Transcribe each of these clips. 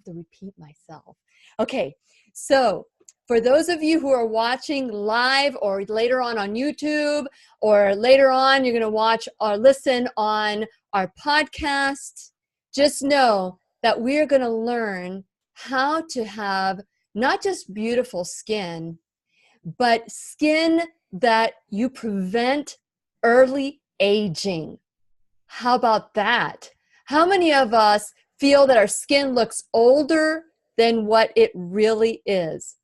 have to repeat myself. Okay, so for those of you who are watching live or later on YouTube, or later on you're going to watch or listen on our podcast, just know that we're going to learn how to have not just beautiful skin, but skin that you prevent early aging. How about that? How many of us feel that our skin looks older than what it really is?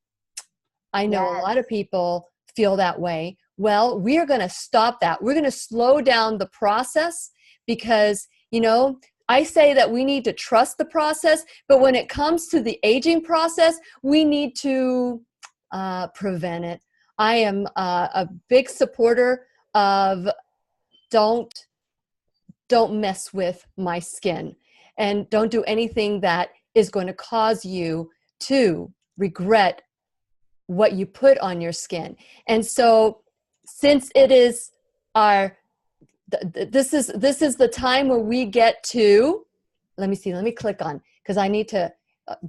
I know a lot of people feel that way. Well, we are going to stop that. We're going to slow down the process because, you know, I say that we need to trust the process, but when it comes to the aging process, we need to prevent it. I am a big supporter of don't mess with my skin, and don't do anything that is going to cause you to regret what you put on your skin. And so since it is this is the time where we get to, let me click on, because I need to,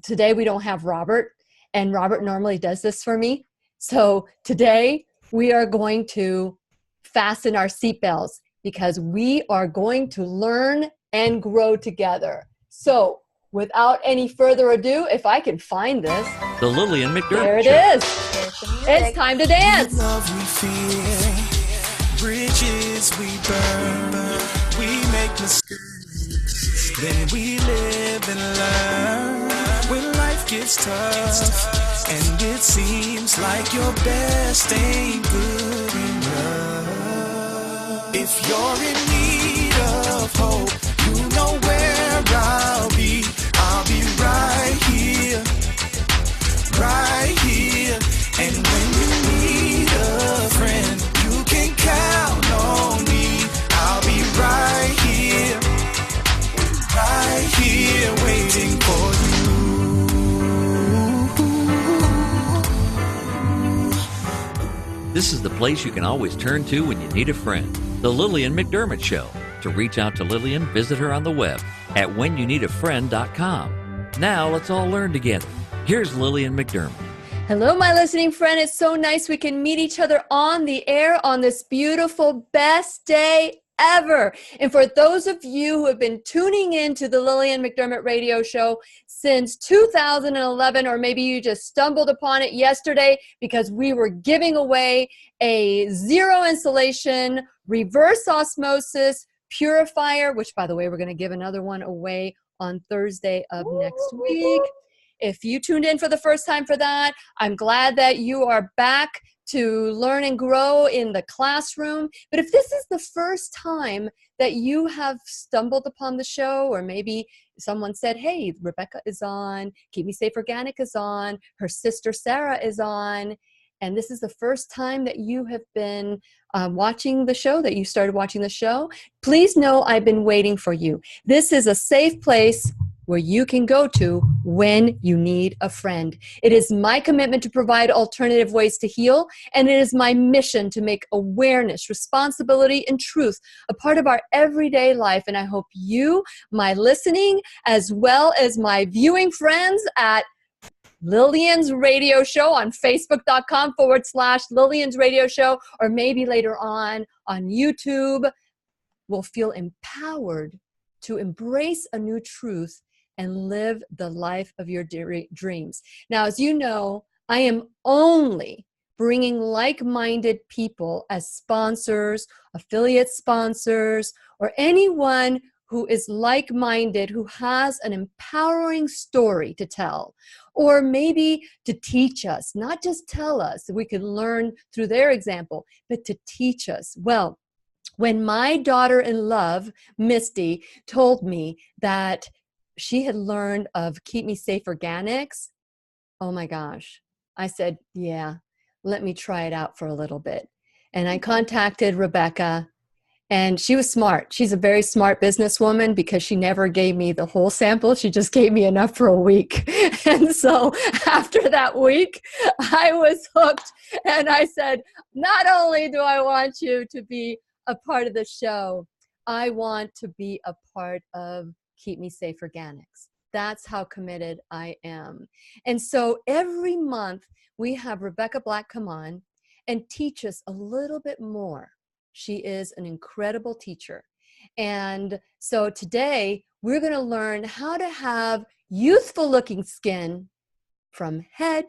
today we don't have Robert, and Robert normally does this for me. So today we are going to fasten our seatbelts because we are going to learn and grow together. So without any further ado, if I can find this. The Lillian McDermott There it Show. is. It's time to dance. Love we fear, bridges we burn, we make mistakes, then we live and learn. When life gets tough, and it seems like your best ain't good enough. If you're in need of hope, you know where I'll be. I'll be right here, right here. And when you need a friend, you can count on me. I'll be right here, waiting for you. This is the place you can always turn to when you need a friend. The Lillian McDermott Show. To reach out to Lillian, visit her on the web at whenyouneedafriend.com. Now let's all learn together. Here's Lillian McDermott. Hello, my listening friend. It's so nice we can meet each other on the air on this beautiful, best day ever. And for those of you who have been tuning in to the Lillian McDermott radio show since 2011, or maybe you just stumbled upon it yesterday because we were giving away a zero insulation, reverse osmosis purifier, which, by the way, we're going to give another one away on Thursday of next week. If you tuned in for the first time for that, I'm glad that you are back to learn and grow in the classroom. But if this is the first time that you have stumbled upon the show, or maybe someone said, hey, Rebecca is on, Keep Me Safe Organic is on, her sister Sarah is on, and this is the first time that you have been watching the show, that you started watching the show, please know I've been waiting for you. This is a safe place where you can go to when you need a friend. It is my commitment to provide alternative ways to heal, and it is my mission to make awareness, responsibility, and truth a part of our everyday life. And I hope you, my listening, as well as my viewing friends at Lillian's Radio Show on Facebook.com/Lillian's Radio Show, or maybe later on YouTube, will feel empowered to embrace a new truth and live the life of your dreams. Now, as you know, I am only bringing like-minded people as sponsors, affiliate sponsors, or anyone who is like-minded, who has an empowering story to tell, or maybe to teach us, not just tell us, so we could learn through their example, but to teach us. Well, when my daughter-in-love, Misty, told me that she had learned of Keep Me Safe Organics, oh my gosh, I said, yeah, let me try it out for a little bit. And I contacted Rebecca, and she was smart. She's a very smart businesswoman because she never gave me the whole sample. She just gave me enough for a week. And so after that week, I was hooked. And I said, not only do I want you to be a part of the show, I want to be a part of Keep Me Safe Organics. That's how committed I am. And so every month we have Rebecca Black come on and teach us a little bit more. She is an incredible teacher. And so today we're going to learn how to have youthful looking skin from head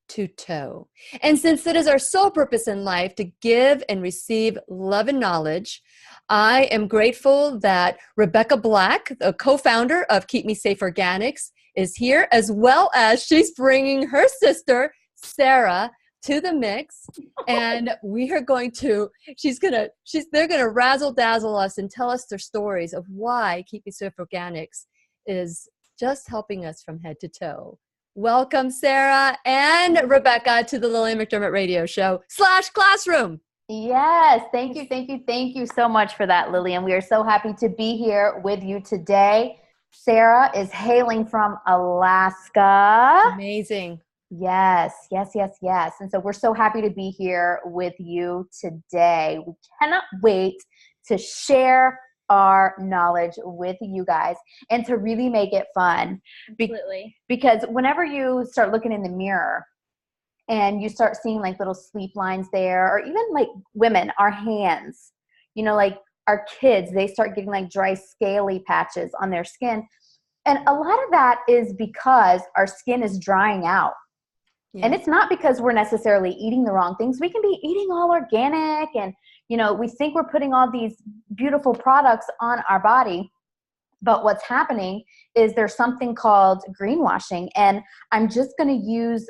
to toe. And since it is our sole purpose in life to give and receive love and knowledge, I am grateful that Rebecca Black, the co-founder of Keep Me Safe Organics, is here, as well as she's bringing her sister, Sarah, to the mix. And we are going to, they're going to razzle dazzle us and tell us their stories of why Keep Me Safe Organics is just helping us from head to toe. Welcome, Sarah and Rebecca, to the Lillian McDermott Radio Show / classroom. Yes, thank you so much for that, Lillian. We are so happy to be here with you today. Sarah is hailing from Alaska. Amazing. Yes. And so we're so happy to be here with you today. We cannot wait to share our knowledge with you guys and to really make it fun. Absolutely. Because whenever you start looking in the mirror and you start seeing like little sleep lines there, or even like women, our hands, you know, like our kids, they start getting like dry scaly patches on their skin. And a lot of that is because our skin is drying out. Yeah. And it's not because we're necessarily eating the wrong things. We can be eating all organic and, you know, we think we're putting all these beautiful products on our body. But what's happening is there's something called greenwashing. And I'm just going to use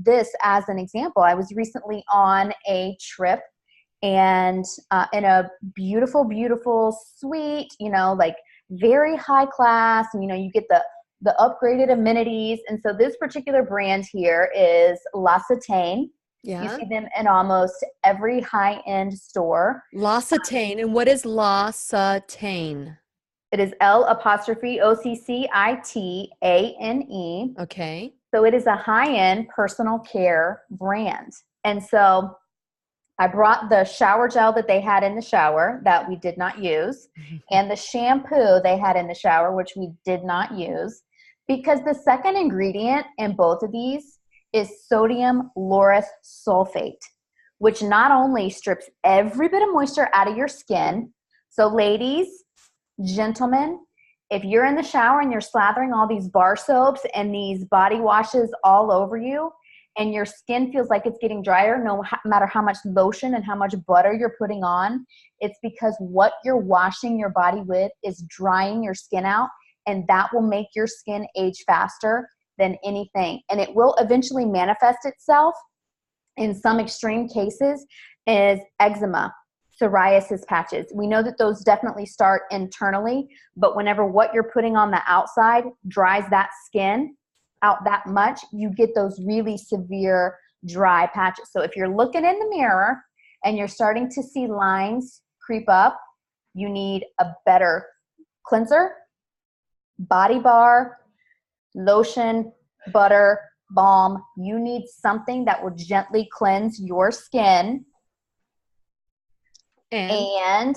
this as an example. I was recently on a trip and in a beautiful, beautiful suite, you know, like very high class, and, you know, you get the upgraded amenities. And so this particular brand here is L'Occitane. Yeah. You see them in almost every high-end store. L'Occitane. And what is L'Occitane? It is L'Occitane. Okay. So it is a high-end personal care brand. And so I brought the shower gel that they had in the shower that we did not use, and the shampoo they had in the shower, which we did not use, because the second ingredient in both of these is sodium lauryl sulfate, which not only strips every bit of moisture out of your skin. So ladies, gentlemen, if you're in the shower and you're slathering all these bar soaps and these body washes all over you, and your skin feels like it's getting drier, no matter how much lotion and how much butter you're putting on, it's because what you're washing your body with is drying your skin out, and that will make your skin age faster than anything. And it will eventually manifest itself in some extreme cases as eczema, psoriasis patches. We know that those definitely start internally, but whenever what you're putting on the outside dries that skin out that much, you get those really severe dry patches. So if you're looking in the mirror and you're starting to see lines creep up, you need a better cleanser, body bar, lotion, butter, balm. You need something that will gently cleanse your skin and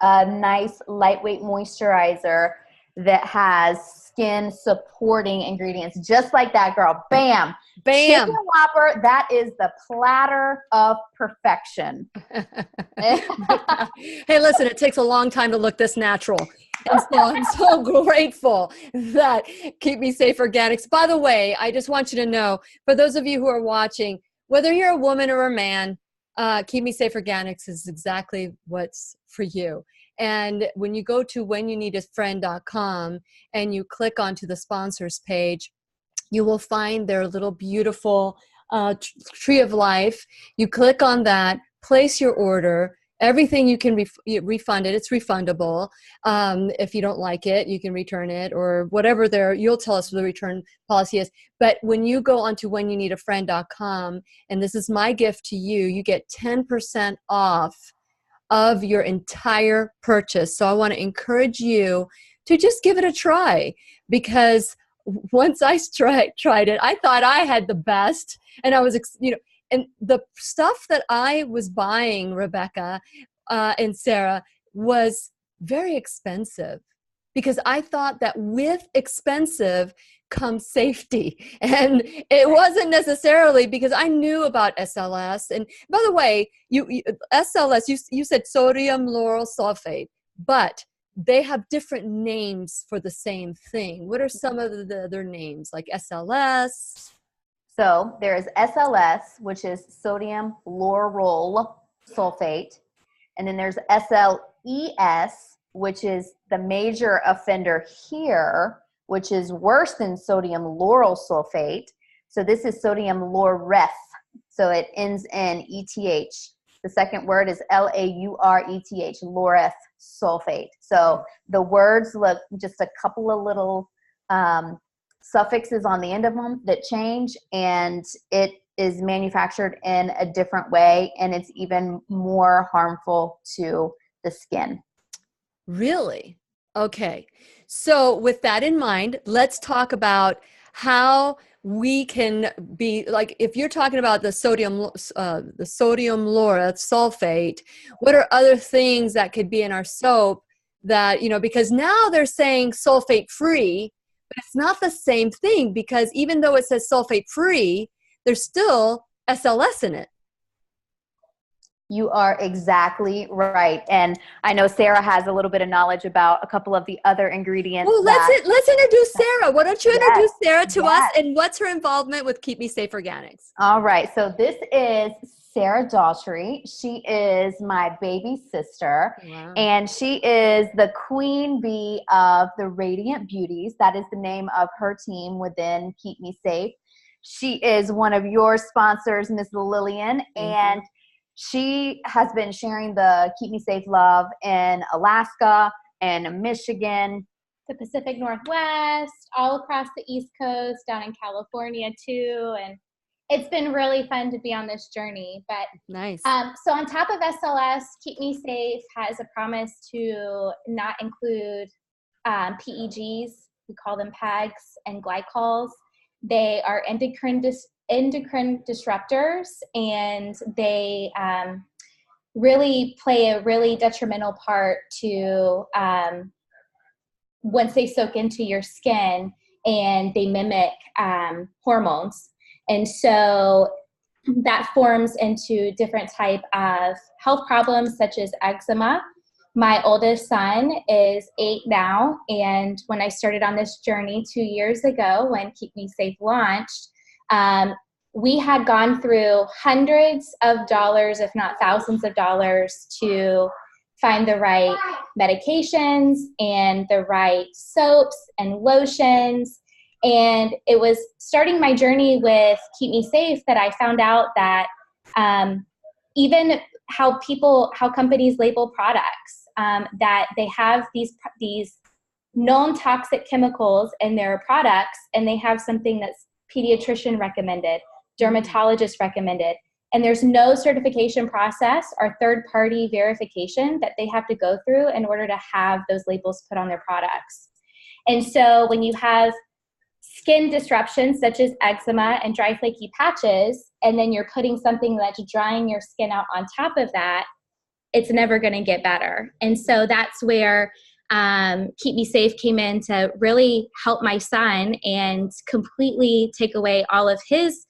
a nice lightweight moisturizer that has skin supporting ingredients, just like that, girl. Bam. Bam. Chicken Whopper, that is the platter of perfection. Hey, listen, it takes a long time to look this natural. And so I'm so grateful that Keep Me Safe Organics. By the way, I just want you to know, for those of you who are watching, whether you're a woman or a man, Keep Me Safe Organics is exactly what's for you. And when you go to whenyouneedafriend.com and you click onto the sponsors page, you will find their little beautiful tree of life. You click on that, place your order. Everything you can refund it. It's refundable. If you don't like it, you can return it or whatever you'll tell us what the return policy is. But when you go onto whenyouneedafriend.com, and this is my gift to you, you get 10% off of your entire purchase. So I want to encourage you to just give it a try, because once I tried it, I thought I had the best, and I was, and the stuff that I was buying, Rebecca and Sarah, was very expensive. because I thought that with expensive comes safety. And it wasn't necessarily, because I knew about SLS. And by the way, SLS, you said sodium lauryl sulfate, but they have different names for the same thing. What are some of the other names, like SLS? So there's SLS, which is sodium lauryl sulfate. And then there's SLES, which is the major offender here, which is worse than sodium lauryl sulfate. So this is sodium laureth. So it ends in ETH. The second word is LAURETH, laureth sulfate. So the words look just a couple of little suffixes on the end of them that change, and it is manufactured in a different way, and it's even more harmful to the skin. Really? Okay. So with that in mind, let's talk about how we can be, like, if you're talking about the sodium lauryl sulfate, what are other things that could be in our soap that, because now they're saying sulfate free, but it's not the same thing, because even though it says sulfate free, there's still SLS in it. You are exactly right. And I know Sarah has a little bit of knowledge about a couple of the other ingredients. Well, let's introduce Sarah. Why don't you introduce Sarah to us, and what's her involvement with Keep Me Safe Organics? All right. So this is Sarah Daugherty. She is my baby sister. Wow. And she is the queen bee of the Radiant Beauties. That is the name of her team within Keep Me Safe. She is one of your sponsors, Miss Lillian, and she has been sharing the Keep Me Safe love in Alaska and Michigan, the Pacific Northwest, all across the East Coast, down in California too. And it's been really fun to be on this journey. But nice. So on top of SLS, Keep Me Safe has a promise to not include PEGs. We call them PEGs and glycols. They are endocrine disruptors, and they really play a really detrimental part to once they soak into your skin, and they mimic hormones. And so that forms into different type of health problems such as eczema. My oldest son is 8 now, and when I started on this journey 2 years ago when Keep Me Safe launched, we had gone through hundreds of dollars, if not thousands of dollars, to find the right medications and the right soaps and lotions. And it was starting my journey with Keep Me Safe that I found out that even how companies label products, that they have these known toxic chemicals in their products, and they have something that's pediatrician recommended, dermatologist recommended, and there's no certification process or third-party verification that they have to go through in order to have those labels put on their products. And so when you have skin disruptions such as eczema and dry flaky patches, and then you're putting something that's drying your skin out on top of that, it's never going to get better. And so that's where Keep Me Safe came in to really help my son and completely take away all of his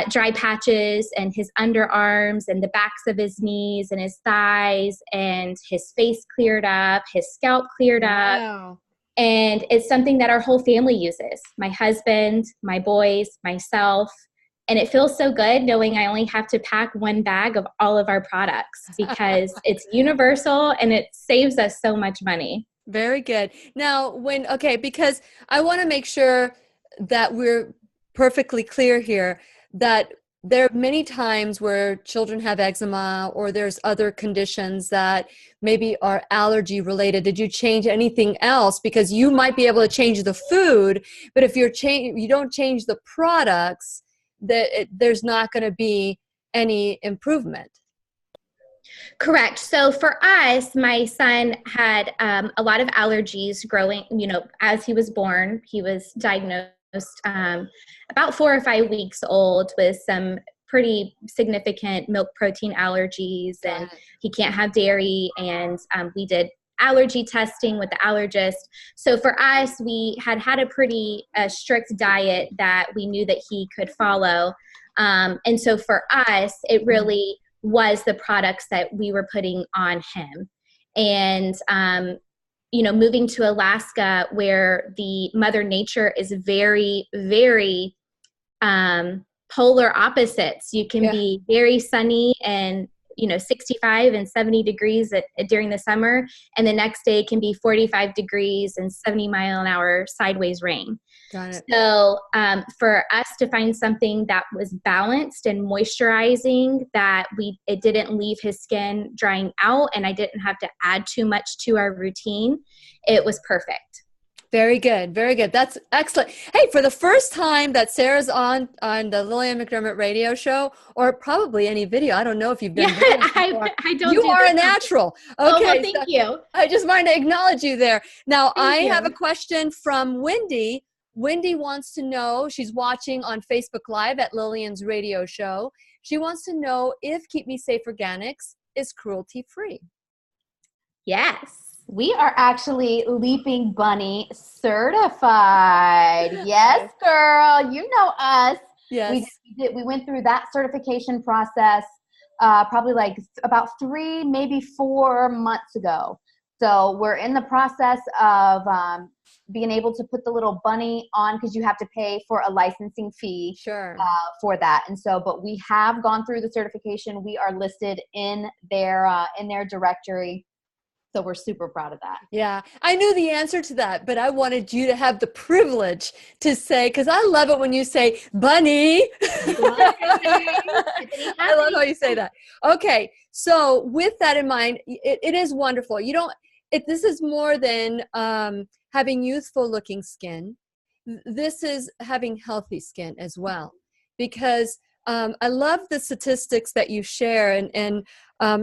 dry patches and his underarms and the backs of his knees and his thighs, and his face cleared up, his scalp cleared up. Wow. And it's something that our whole family uses. My husband, my boys, myself. And it feels so good knowing I only have to pack one bag of all of our products, because it's universal and it saves us so much money. Very good. Now, because I want to make sure that we're perfectly clear here, that there are many times where children have eczema, or there's other conditions that maybe are allergy related. Did you change anything else? Because you might be able to change the food, but if you don't change the products, there's not going to be any improvement. Correct. So for us, my son had a lot of allergies growing, as he was born. He was diagnosed about 4 or 5 weeks old with some pretty significant milk protein allergies, and he can't have dairy. And we did allergy testing with the allergist. So for us, we had a pretty strict diet that we knew that he could follow. And so for us, it really was the products that we were putting on him. And, moving to Alaska, where the Mother Nature is very, very polar opposites. You can be very sunny and 65 and 70 degrees during the summer, and the next day can be 45 degrees and 70-mile-an-hour sideways rain. Got it. So for us to find something that was balanced and moisturizing, that it didn't leave his skin drying out, and I didn't have to add too much to our routine, it was perfect. Very good. Very good. That's excellent. Hey, for the first time that Sarah's on the Lillian McDermott radio show, or probably any video, I don't know if you've been doing this before. I don't. You are a natural. Okay. Oh, well, thank you. I just wanted to acknowledge you there. Now, Thank you. have a question from Wendy. Wendy wants to know, she's watching on Facebook Live at Lillian's radio show. She wants to know if Keep Me Safe Organics is cruelty-free. Yes. We are actually Leaping Bunny certified. Yes, girl. You know us. Yes. We went through that certification process probably like about 3, maybe 4 months ago. So we're in the process of being able to put the little bunny on, because you have to pay for a licensing fee for that. And so, but we have gone through the certification. We are listed in their directory. So we're super proud of that. Yeah, I knew the answer to that, but I wanted you to have the privilege to say, because I love it when you say bunny. I love how you say that. Okay, so with that in mind, it is wonderful. This is more than having youthful looking skin. This is having healthy skin as well, because I love the statistics that you share. And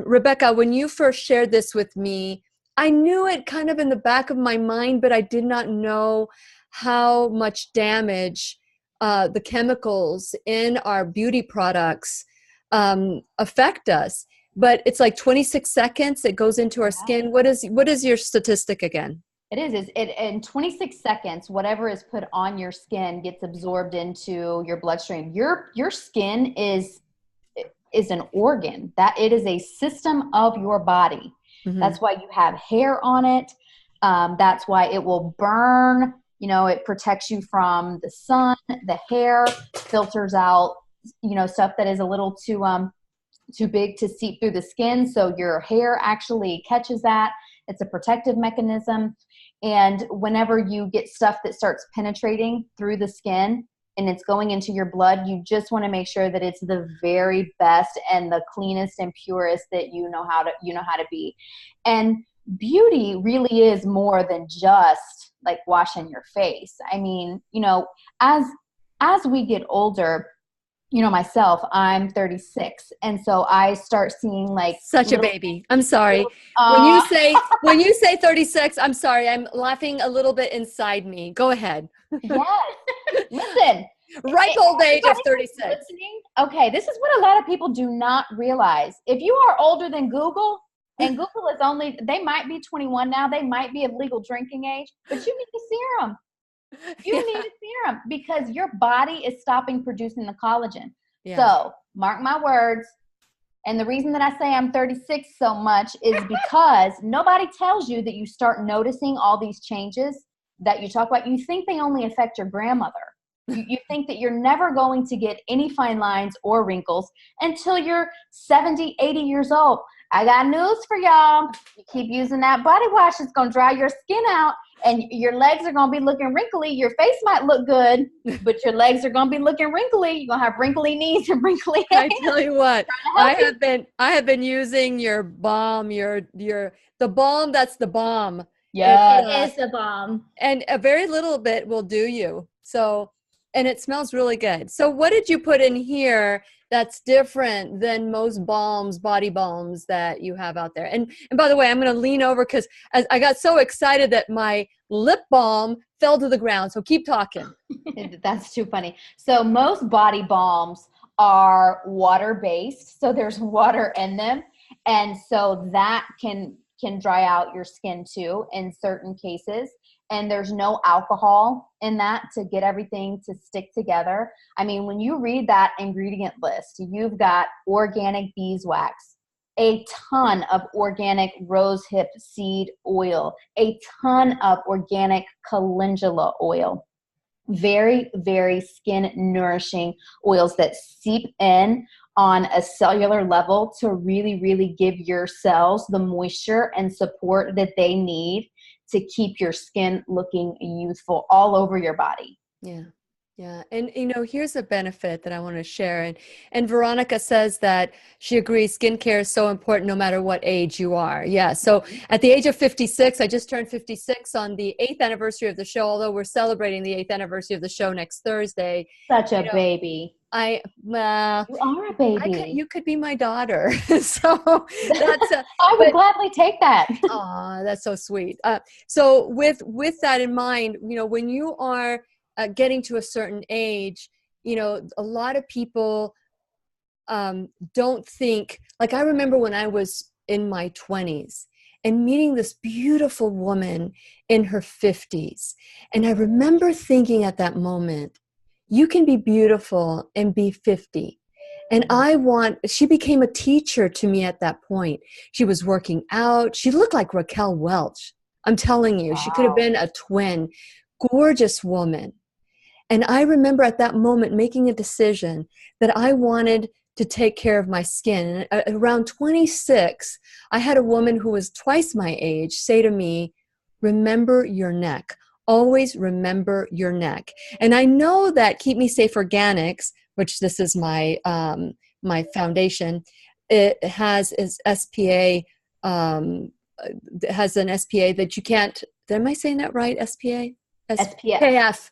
Rebecca, when you first shared this with me, I knew it kind of in the back of my mind, but I did not know how much damage the chemicals in our beauty products affect us. But it's like 26 seconds it goes into our skin. What is your statistic again? It is in 26 seconds, whatever is put on your skin gets absorbed into your bloodstream. Your skin is an organ, that it is a system of your body. Mm-hmm. That's why you have hair on it. That's why it will burn. It protects you from the sun. The hair filters out, stuff that is a little too big to seep through the skin. So your hair actually catches that. It's a protective mechanism. And whenever you get stuff that starts penetrating through the skin and it's going into your blood, you just want to make sure that it's the very best and the cleanest and purest that you know how to be. And beauty really is more than just like washing your face. I mean, as we get older, myself, I'm 36. And so I start seeing like such a baby. I'm sorry. When you say 36, I'm sorry. I'm laughing a little bit inside me. Go ahead. Yes. Listen. Ripe old age of 36. Okay. This is what a lot of people do not realize. If you are older than Google, and Google is they might be 21 now, they might be of legal drinking age, but you need a serum. You need a serum because your body is stopping producing the collagen. Yeah. So mark my words. And the reason that I say I'm 36 so much is because nobody tells you that you start noticing all these changes that you talk about. You think they only affect your grandmother. You think that you're never going to get any fine lines or wrinkles until you're 70, 80 years old. I got news for y'all. You keep using that body wash, it's going to dry your skin out. And your legs are going to be looking wrinkly. Your face might look good, but your legs are going to be looking wrinkly. You're going to have wrinkly knees and wrinkly hands. I tell you what, I have been using your balm, the balm that's the balm. Yeah, it is the balm. And a very little bit will do you. So, and it smells really good. So what did you put in here that's different than most body balms that you have out there? And by the way, I'm going to lean over because I got so excited that my lip balm fell to the ground. So keep talking. That's too funny. So most body balms are water-based. So there's water in them. And so that can can dry out your skin too in certain cases. And there's no alcohol in that to get everything to stick together. I mean, when you read that ingredient list, you've got organic beeswax, a ton of organic rosehip seed oil, a ton of organic calendula oil. Very, very skin nourishing oils that seep in on a cellular level to really, really give your cells the moisture and support that they need to keep your skin looking youthful all over your body. Yeah. Yeah. And, here's a benefit that I want to share. And Veronica says that she agrees skincare is so important no matter what age you are. Yeah. So at the age of 56, I just turned 56 on the 8th anniversary of the show, although we're celebrating the 8th anniversary of the show next Thursday. Such a baby. You are a baby. You could be my daughter. So that's I would gladly take that. Aw, that's so sweet. So with that in mind, when you are getting to a certain age, a lot of people don't think, like I remember when I was in my 20s and meeting this beautiful woman in her 50s. And I remember thinking at that moment, you can be beautiful and be 50. And she became a teacher to me at that point. She was working out. She looked like Raquel Welch. I'm telling you, She could have been a twin. Gorgeous woman. And I remember at that moment making a decision that I wanted to take care of my skin. And around 26, I had a woman who was twice my age say to me, remember your neck. Always remember your neck. And I know that Keep Me Safe Organics, which this is my my foundation, it has SPA, has an SPA that you can't, am I saying that right? SPA? SPF.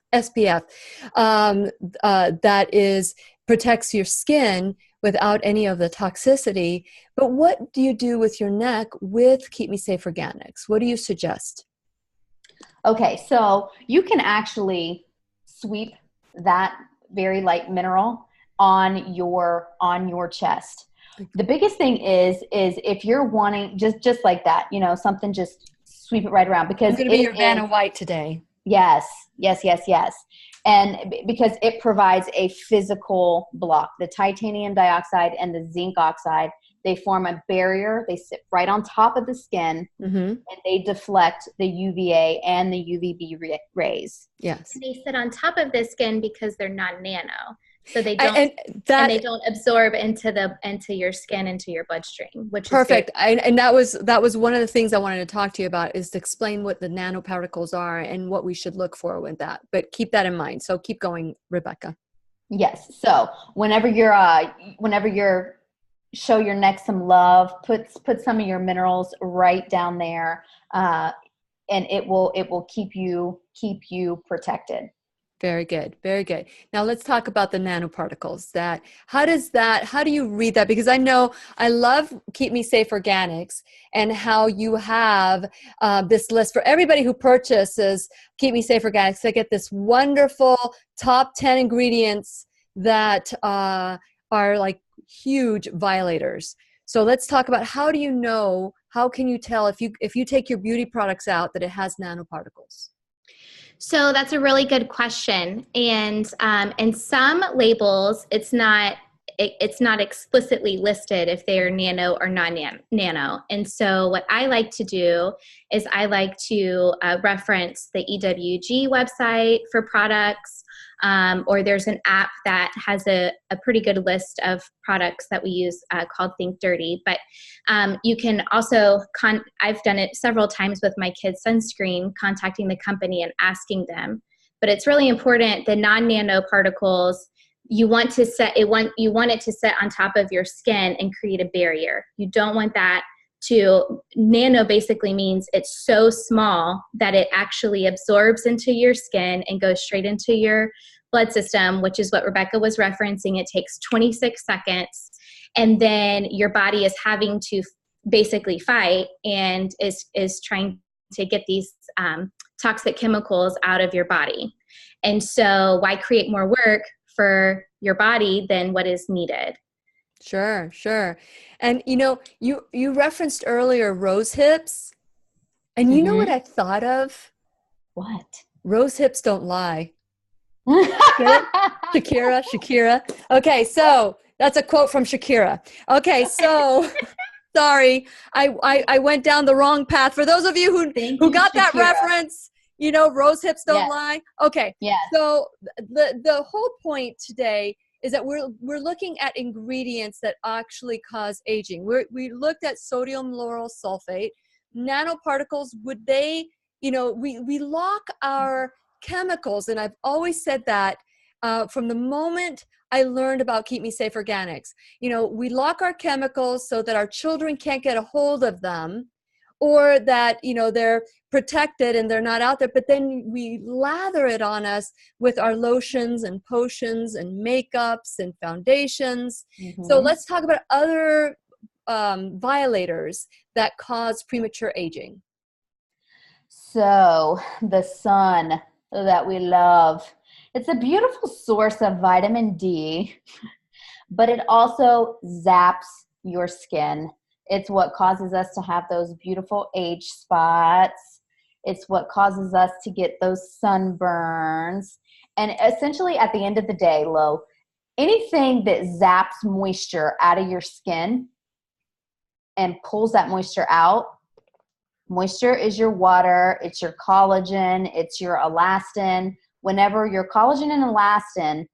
That protects your skin without any of the toxicity. But what do you do with your neck with Keep Me Safe Organics? What do you suggest? Okay, so you can actually sweep that very light mineral on your chest. The biggest thing is if you're wanting just like that, something, just sweep it right around, because I'm going to be your Vanna White today. Yes. And because it provides a physical block, the titanium dioxide and the zinc oxide, they form a barrier. They sit right on top of the skin, and they deflect the UVA and the UVB rays. Yes. They sit on top of the skin because they're non-nano. So they don't, and they don't absorb into your skin, into your bloodstream, which perfect. is and that was one of the things I wanted to talk to you about, is to explain what the nanoparticles are and what we should look for with that. But keep that in mind. So keep going, Rebecca. Yes. So whenever you're show your neck some love, put some of your minerals right down there, and it will keep you protected. Very good. Very good. Now let's talk about the nanoparticles. How do you read that? Because I know I love Keep Me Safe Organics and how you have this list for everybody who purchases Keep Me Safe Organics. They get this wonderful top 10 ingredients that are like huge violators. So let's talk about, how can you tell if you take your beauty products out that it has nanoparticles? So that's a really good question. And in some labels, it's not explicitly listed if they're nano or non-nano. And so what I like to do is I like to reference the EWG website for products, or there's an app that has a pretty good list of products that we use called Think Dirty. But you can also, I've done it several times with my kids' sunscreen, contacting the company and asking them. But it's really important, the non-nano particles, you want it to sit on top of your skin and create a barrier. You don't want that nano basically means it's so small that it actually absorbs into your skin and goes straight into your blood system, which is what Rebecca was referencing. It takes 26 seconds, and then your body is having to basically fight and is trying to get these toxic chemicals out of your body. And so why create more work for your body than what is needed? Sure, sure. And you referenced earlier rose hips, and you know what I thought of? What? Rose hips don't lie. Get it? Shakira. Okay, so that's a quote from Shakira. Okay, so sorry, I went down the wrong path. For those of you Thank who you, got that Shakira. reference, rose hips don't Yes. lie. Okay, Yes. so the whole point today is that we're looking at ingredients that actually cause aging. We looked at sodium lauryl sulfate, nanoparticles. Would they, we lock our chemicals, and I've always said that from the moment I learned about Keep Me Safe Organics. We lock our chemicals so that our children can't get a hold of them, or that, they're protected and they're not out there, but then we lather it on us with our lotions and potions and makeups and foundations. So let's talk about other violators that cause premature aging. So the sun that we love, it's a beautiful source of vitamin D, but it also zaps your skin. It's what causes us to have those beautiful age spots. It's what causes us to get those sunburns. And essentially at the end of the day, Lo, anything that zaps moisture out of your skin and pulls that moisture out, moisture is your water, it's your collagen, it's your elastin. Whenever your collagen and elastin,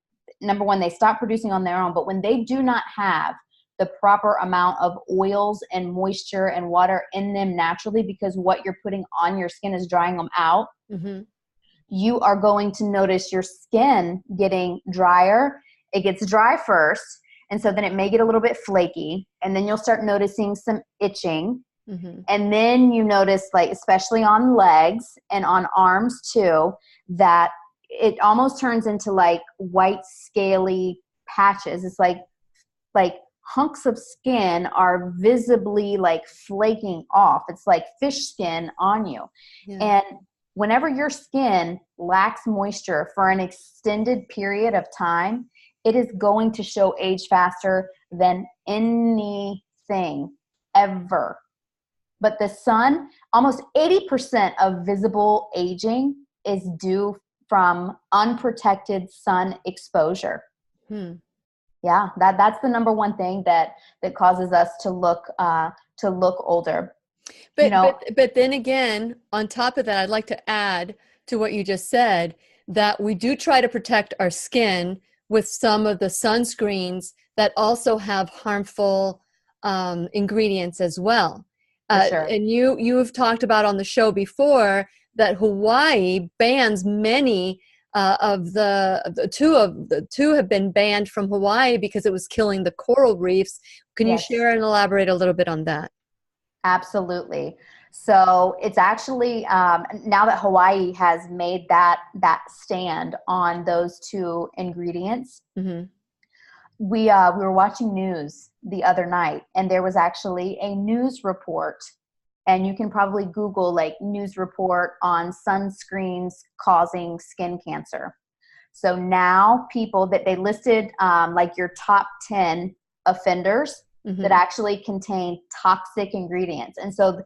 number one, they stop producing on their own, but when they do not have the proper amount of oils and moisture and water in them naturally, because what you're putting on your skin is drying them out, you are going to notice your skin getting drier. It gets dry first, and so then it may get a little bit flaky, and then you'll start noticing some itching. And then you notice, like, especially on legs and on arms too, that it almost turns into like white scaly patches. It's like hunks of skin are visibly like flaking off. It's like fish skin on you. And whenever your skin lacks moisture for an extended period of time, it is going to show age faster than anything ever. But the sun, almost 80% of visible aging is due from unprotected sun exposure. Yeah, that's the number one thing that causes us to look older. But then again, on top of that, I'd like to add to what you just said that we do try to protect our skin with some of the sunscreens that also have harmful ingredients as well. Sure. And you have talked about on the show before that Hawaii bans many of the two have been banned from Hawaii because it was killing the coral reefs. Can you share and elaborate a little bit on that? Absolutely. So it's actually now that Hawaii has made that stand on those two ingredients, we were watching news the other night, and there was actually a news report, and you can probably Google like news report on sunscreens causing skin cancer. So now people that they listed like your top 10 offenders that actually contain toxic ingredients. And so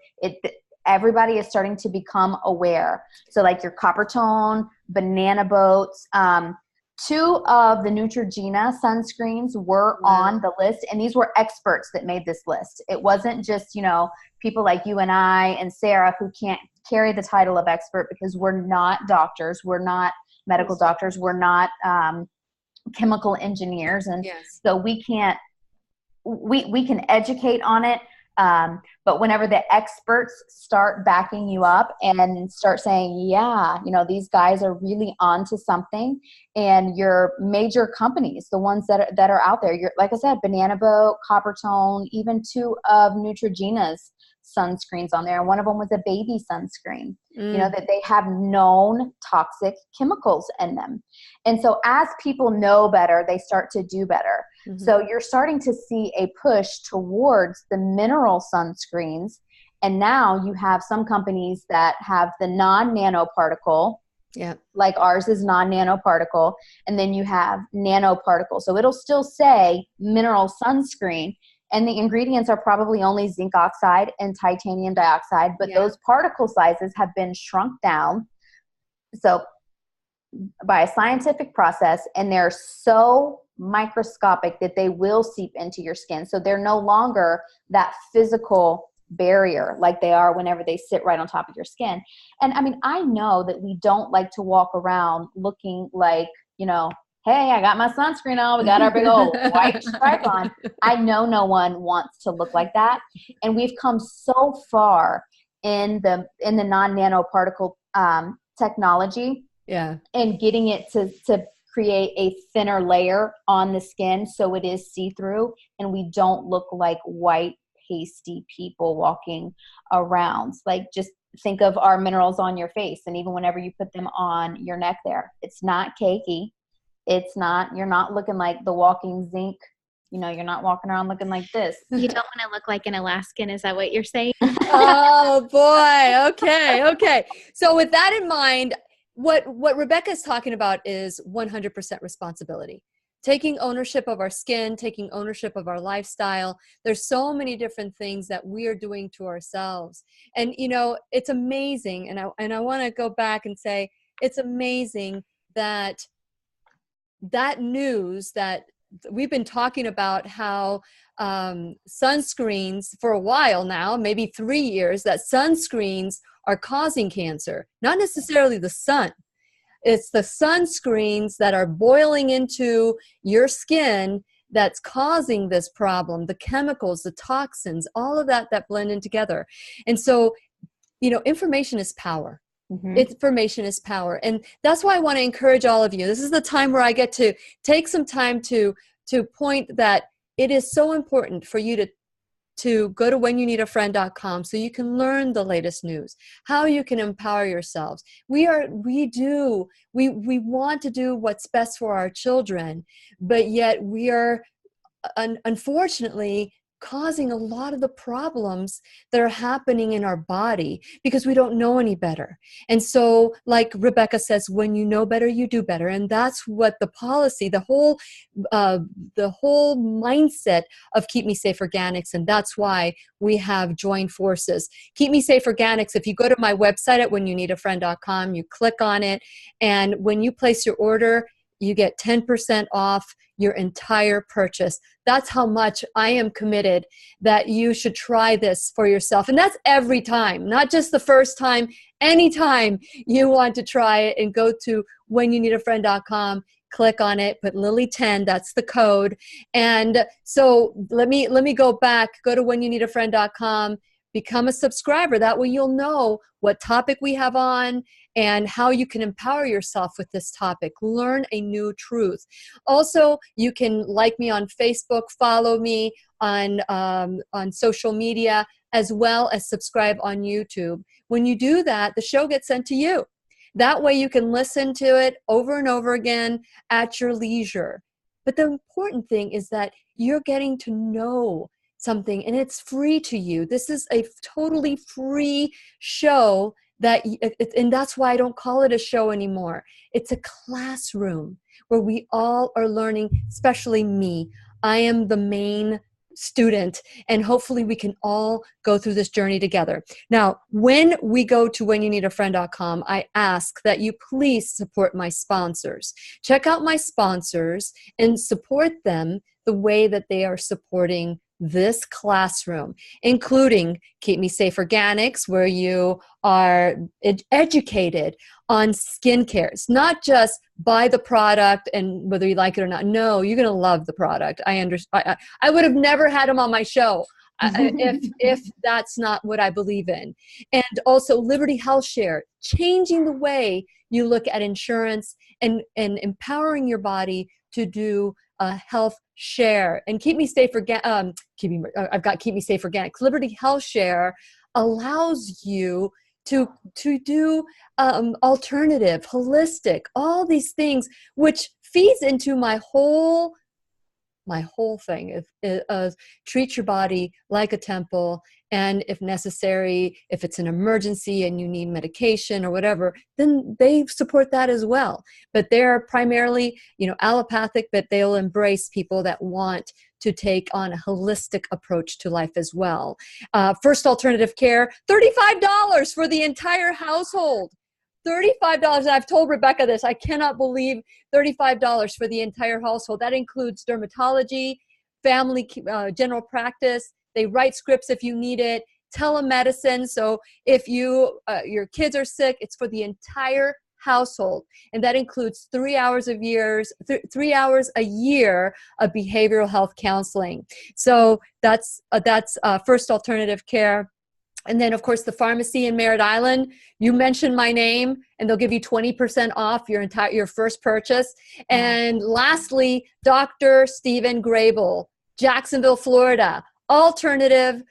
everybody is starting to become aware. So like your Coppertone, Banana Boats, 2 of the Neutrogena sunscreens were on the list, and these were experts that made this list. It wasn't just, people like you and I and Sarah who can't carry the title of expert because we're not doctors, we're not medical doctors, we're not chemical engineers, and so we can't. We can educate on it, but whenever the experts start backing you up and start saying, these guys are really onto something, and your major companies, the ones that are out there, like I said, Banana Boat, Coppertone, even 2 of Neutrogena's sunscreens on there, and one of them was a baby sunscreen, that they have known toxic chemicals in them. And so as people know better, they start to do better. So you're starting to see a push towards the mineral sunscreens, and now you have some companies that have the non-nanoparticle Yeah. Like ours is non-nanoparticle, and then you have nanoparticle. So it'll still say mineral sunscreen, and the ingredients are probably only zinc oxide and titanium dioxide, but those particle sizes have been shrunk down. So by a scientific process, and they're so microscopic that they will seep into your skin. So they're no longer that physical barrier like they are whenever they sit right on top of your skin. And I mean, I know that we don't like to walk around looking like, you know, hey, I got my sunscreen on, we got our big old white stripe on. I know no one wants to look like that. And we've come so far in the non-nanoparticle technology, and getting it to create a thinner layer on the skin so it is see-through and we don't look like white pasty people walking around. Like, just think of our minerals on your face, and even whenever you put them on your neck there, it's not cakey. It's not, you're not looking like the walking zinc. You know, you're not walking around looking like this. You don't want to look like an Alaskan. Is that what you're saying? Oh boy. Okay. So with that in mind, what Rebecca's talking about is 100% responsibility. Taking ownership of our skin, taking ownership of our lifestyle. There's so many different things that we are doing to ourselves. And, you know, it's amazing. And I want to go back and say, it's amazing that news that we've been talking about, how sunscreens for a while now, maybe 3 years, that sunscreens are causing cancer, not necessarily the sun. It's the sunscreens that are boiling into your skin that's causing this problem, the chemicals, the toxins, all of that blend in together. And so, you know, information is power. Mm-hmm. Information is power. And that's why I want to encourage all of you. This is the time where I get to take some time to point that it is so important for you to go to whenyouneedafriend.com so you can learn the latest news, how you can empower yourselves. We want to do what's best for our children, but yet we are unfortunately causing a lot of the problems that are happening in our body because we don't know any better. And so, like Rebecca says, when you know better, you do better. And that's what the policy, the whole mindset of Keep Me Safe Organics. And that's why we have joined forces. Keep Me Safe Organics, if you go to my website at whenyouneedafriend.com, you click on it. And when you place your order, you get 10% off your entire purchase. That's how much I am committed that you should try this for yourself. And that's every time, not just the first time. Anytime you want to try it, and go to whenyouneedafriend.com, click on it, put Lily10, that's the code. And so let me go back, go to whenyouneedafriend.com, become a subscriber. That way you'll know what topic we have on and how you can empower yourself with this topic. Learn a new truth. Also, you can like me on Facebook, follow me on social media, as well as subscribe on YouTube. When you do that, the show gets sent to you. That way you can listen to it over and over again at your leisure. But the important thing is that you're getting to know something, and it's free to you. This is a totally free show, and that's why I don't call it a show anymore. It's a classroom where we all are learning, especially me. I am the main student, and hopefully we can all go through this journey together. Now, when we go to whenyouneedafriend.com, I ask that you please support my sponsors. Check out my sponsors and support them the way that they are supporting this classroom, including Keep Me Safe Organics, where you are educated on skincare. It's not just buy the product and whether you like it or not. No, you're going to love the product. I understand. I would have never had them on my show if that's not what I believe in. And also Liberty Health Share, changing the way you look at insurance and empowering your body to do a health share. And Keep Me Safe I've got Keep Me Safe Organics. Liberty Health Share allows you to do alternative, holistic, all these things, which feeds into my whole my whole thing. Treat your body like a temple, and if necessary, if it's an emergency and you need medication or whatever, then they support that as well. But they're primarily, allopathic, but they'll embrace people that want to take on a holistic approach to life as well. First Alternative Care, $35 for the entire household. $35. I've told Rebecca this. I cannot believe $35 for the entire household. That includes dermatology, family, general practice. They write scripts if you need it. Telemedicine. So if your kids are sick, it's for the entire household, and that includes 3 hours a year of behavioral health counseling. So that's First Alternative Care. And then, of course, the pharmacy in Merritt Island, you mention my name and they'll give you 20% off your first purchase. And lastly, Dr. Stephen Grable, Jacksonville, Florida, alternative,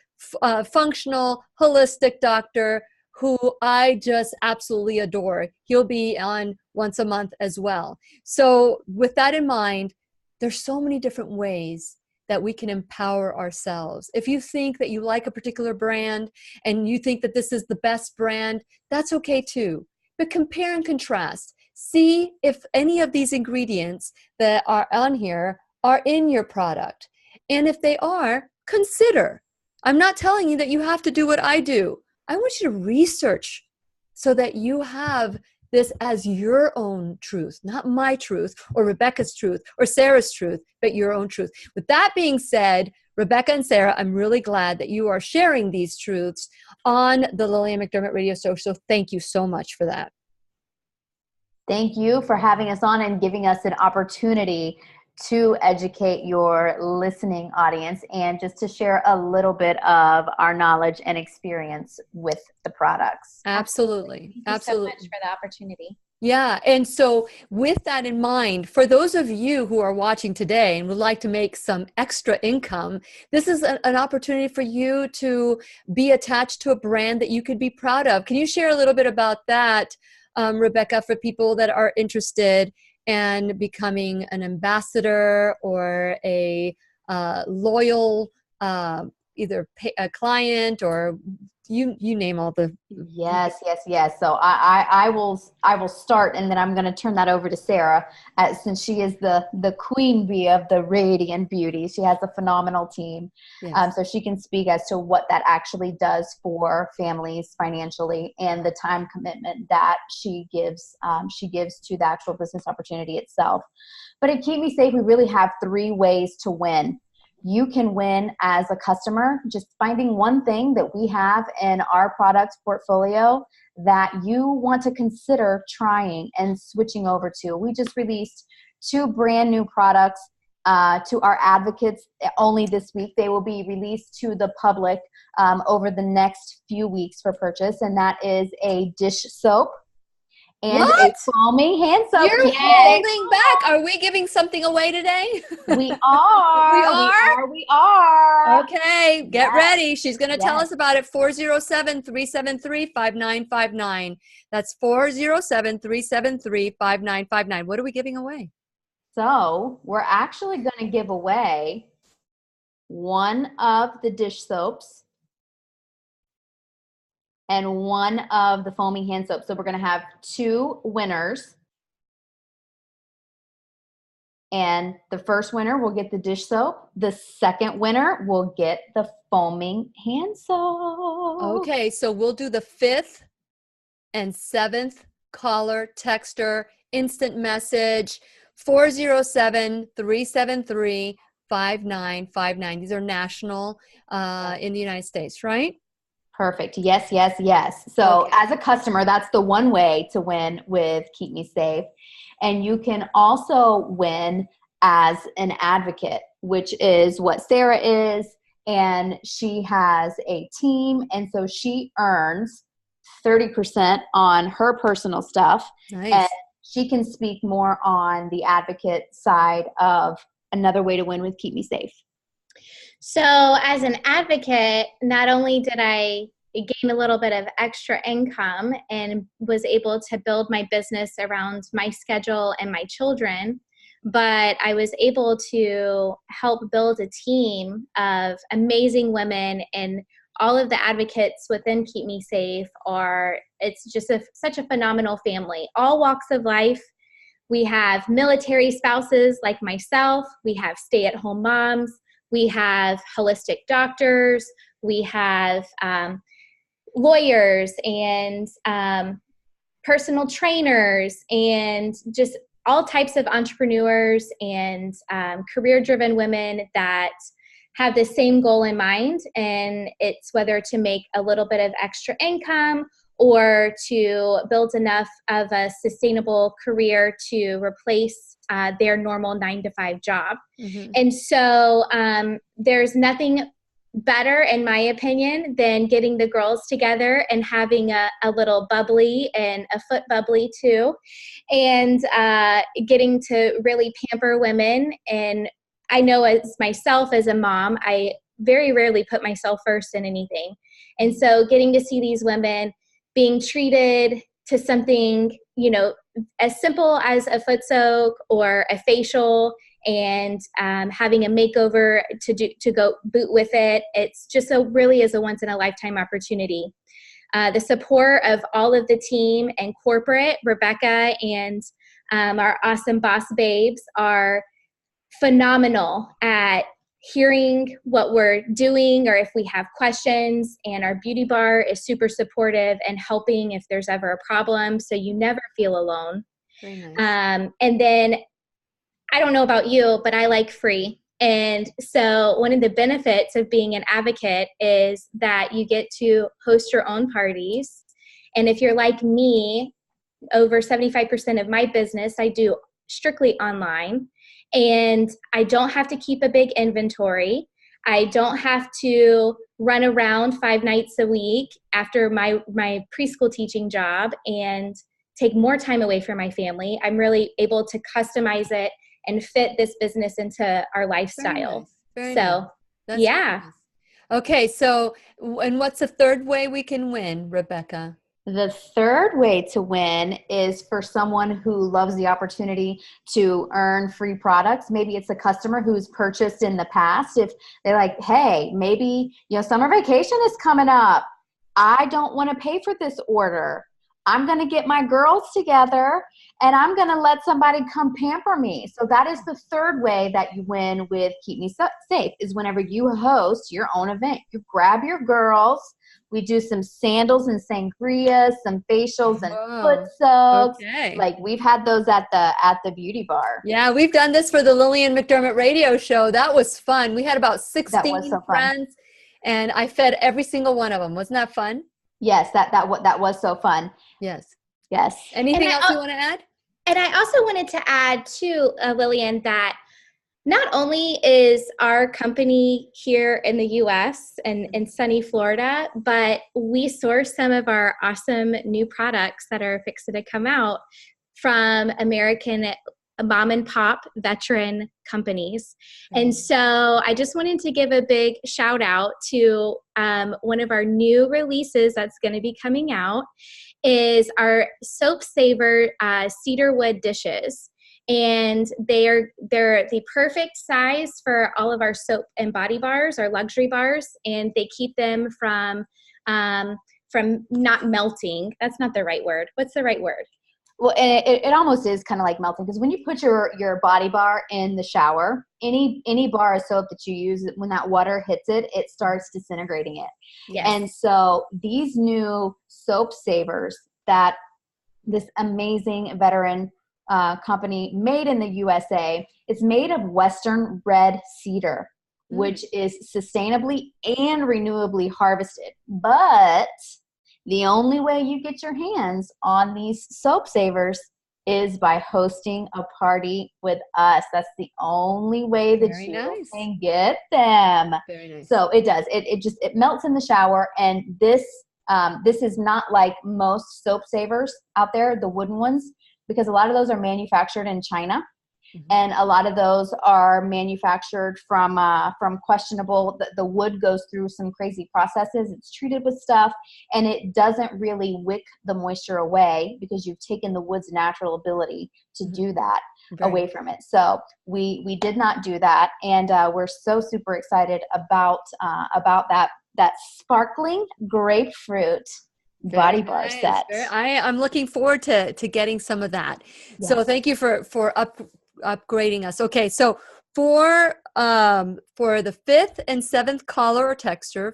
functional, holistic doctor who I just absolutely adore. He'll be on once a month as well. So with that in mind, there's so many different ways that we can empower ourselves. If you think that you like a particular brand and you think that this is the best brand, that's okay too. But compare and contrast. See if any of these ingredients that are on here are in your product. And if they are, consider. I'm not telling you that you have to do what I do. I want you to research so that you have this as your own truth, not my truth or Rebecca's truth or Sarah's truth, but your own truth. With that being said, Rebecca and Sarah, I'm really glad that you are sharing these truths on the Lillian McDermott Radio Show. So thank you so much for that. Thank you for having us on and giving us an opportunity to educate your listening audience and just to share a little bit of our knowledge and experience with the products. Absolutely. Thank you Absolutely. so much for the opportunity. Yeah. And so with that in mind, for those of you who are watching today and would like to make some extra income, this is an opportunity for you to be attached to a brand that you could be proud of. Can you share a little bit about that, Rebecca, for people that are interested and becoming an ambassador or a loyal either a client or you name all the Yes. So I will start, and then I'm going to turn that over to Sarah, since she is the queen bee of the Radiant Beauty. She has a phenomenal team. Yes. So she can speak as to what that actually does for families financially and the time commitment that she gives to the actual business opportunity itself. But at Keep Me Safe, we really have 3 ways to win. You can win as a customer, just finding one thing that we have in our product portfolio that you want to consider trying and switching over to. We just released 2 brand new products to our advocates only this week. They will be released to the public over the next few weeks for purchase, and that is a dish soap and a foaming hand soap. You're holding back. Are we giving something away today? We are. We are. Okay, get ready. She's going to tell us about it. 407-373-5959. That's 407-373-5959. What are we giving away? So we're actually going to give away one of the dish soaps and one of the foaming hand soap. So we're going to have 2 winners. And the first winner will get the dish soap. The second winner will get the foaming hand soap. Okay, so we'll do the 5th and 7th caller, texter, instant message, 407-373-5959. These are national in the United States, right? Perfect. Yes. So as a customer, that's the one way to win with Keep Me Safe. And you can also win as an advocate, which is what Sarah is. And she has a team. And so she earns 30% on her personal stuff. Nice. And she can speak more on the advocate side of another way to win with Keep Me Safe. So as an advocate, not only did I gain a little bit of extra income and was able to build my business around my schedule and my children, but I was able to help build a team of amazing women, and all of the advocates within Keep Me Safe it's just such a phenomenal family, all walks of life. We have military spouses like myself. We have stay-at-home moms. We have holistic doctors. We have lawyers and personal trainers, and just all types of entrepreneurs and career-driven women that have the same goal in mind. And it's whether to make a little bit of extra income or to build enough of a sustainable career to replace their normal 9-to-5 job. Mm-hmm. And so there's nothing better, in my opinion, than getting the girls together and having a little bubbly and a foot bubbly too, and getting to really pamper women. And I know as myself as a mom, I very rarely put myself first in anything. And so getting to see these women being treated to something, as simple as a foot soak or a facial, and having a makeover to go boot with it. It's just really is a once in a lifetime opportunity. The support of all of the team and corporate, Rebecca and our awesome boss babes are phenomenal at hearing what we're doing, or if we have questions, and our beauty bar is super supportive and helping if there's ever a problem, so you never feel alone. Very nice. And then I don't know about you, but I like free. And so one of the benefits of being an advocate is that you get to host your own parties. And if you're like me, over 75% of my business I do strictly online. And I don't have to keep a big inventory. I don't have to run around 5 nights a week after my preschool teaching job and take more time away from my family. I'm really able to customize it and fit this business into our lifestyle. Very nice. That's yeah. Nice. Okay, so and what's the third way we can win, Rebecca? The third way to win is for someone who loves the opportunity to earn free products. Maybe it's a customer who's purchased in the past. If they're like, hey, maybe, summer vacation is coming up. I don't want to pay for this order. I'm going to get my girls together and I'm going to let somebody come pamper me. So that is the third way that you win with Keep Me Safe, is whenever you host your own event. You grab your girls. We do some sandals and sangria, some facials and foot soaks. Okay. Like we've had those at the beauty bar. Yeah, we've done this for the Lillian McDermott radio show. That was fun. We had about 16 friends, and I fed every single one of them. Wasn't that fun? Yes, that was so fun. Yes. Anything else you want to add? And I also wanted to add too, Lillian, that not only is our company here in the U.S. and in sunny Florida, but we source some of our awesome new products that are fixing to come out from American mom and pop veteran companies. And so I just wanted to give a big shout out to one of our new releases that's going to be coming out is our Soap Saver cedarwood dishes. And they're the perfect size for all of our soap and body bars, our luxury bars, and they keep them from not melting. That's not the right word. What's the right word? Well, it almost is kind of like melting, because when you put your body bar in the shower, any bar of soap that you use, when that water hits it, it starts disintegrating it. Yes. And so these new soap savers that this amazing veteran company made in the USA, it's made of Western red cedar, which is sustainably and renewably harvested. But the only way you get your hands on these soap savers is by hosting a party with us. That's the only way that can get them. Very nice. So it does. It melts in the shower. And this is not like most soap savers out there, the wooden ones, because a lot of those are manufactured in China. And a lot of those are manufactured from questionable, the wood goes through some crazy processes. It's treated with stuff, and it doesn't really wick the moisture away because you've taken the wood's natural ability to do that. away from it. So we did not do that, and we're so super excited about that sparkling grapefruit body bar set. I'm looking forward to getting some of that. Yes. So thank you for upgrading us. Okay, so for the 5th and 7th caller or texter,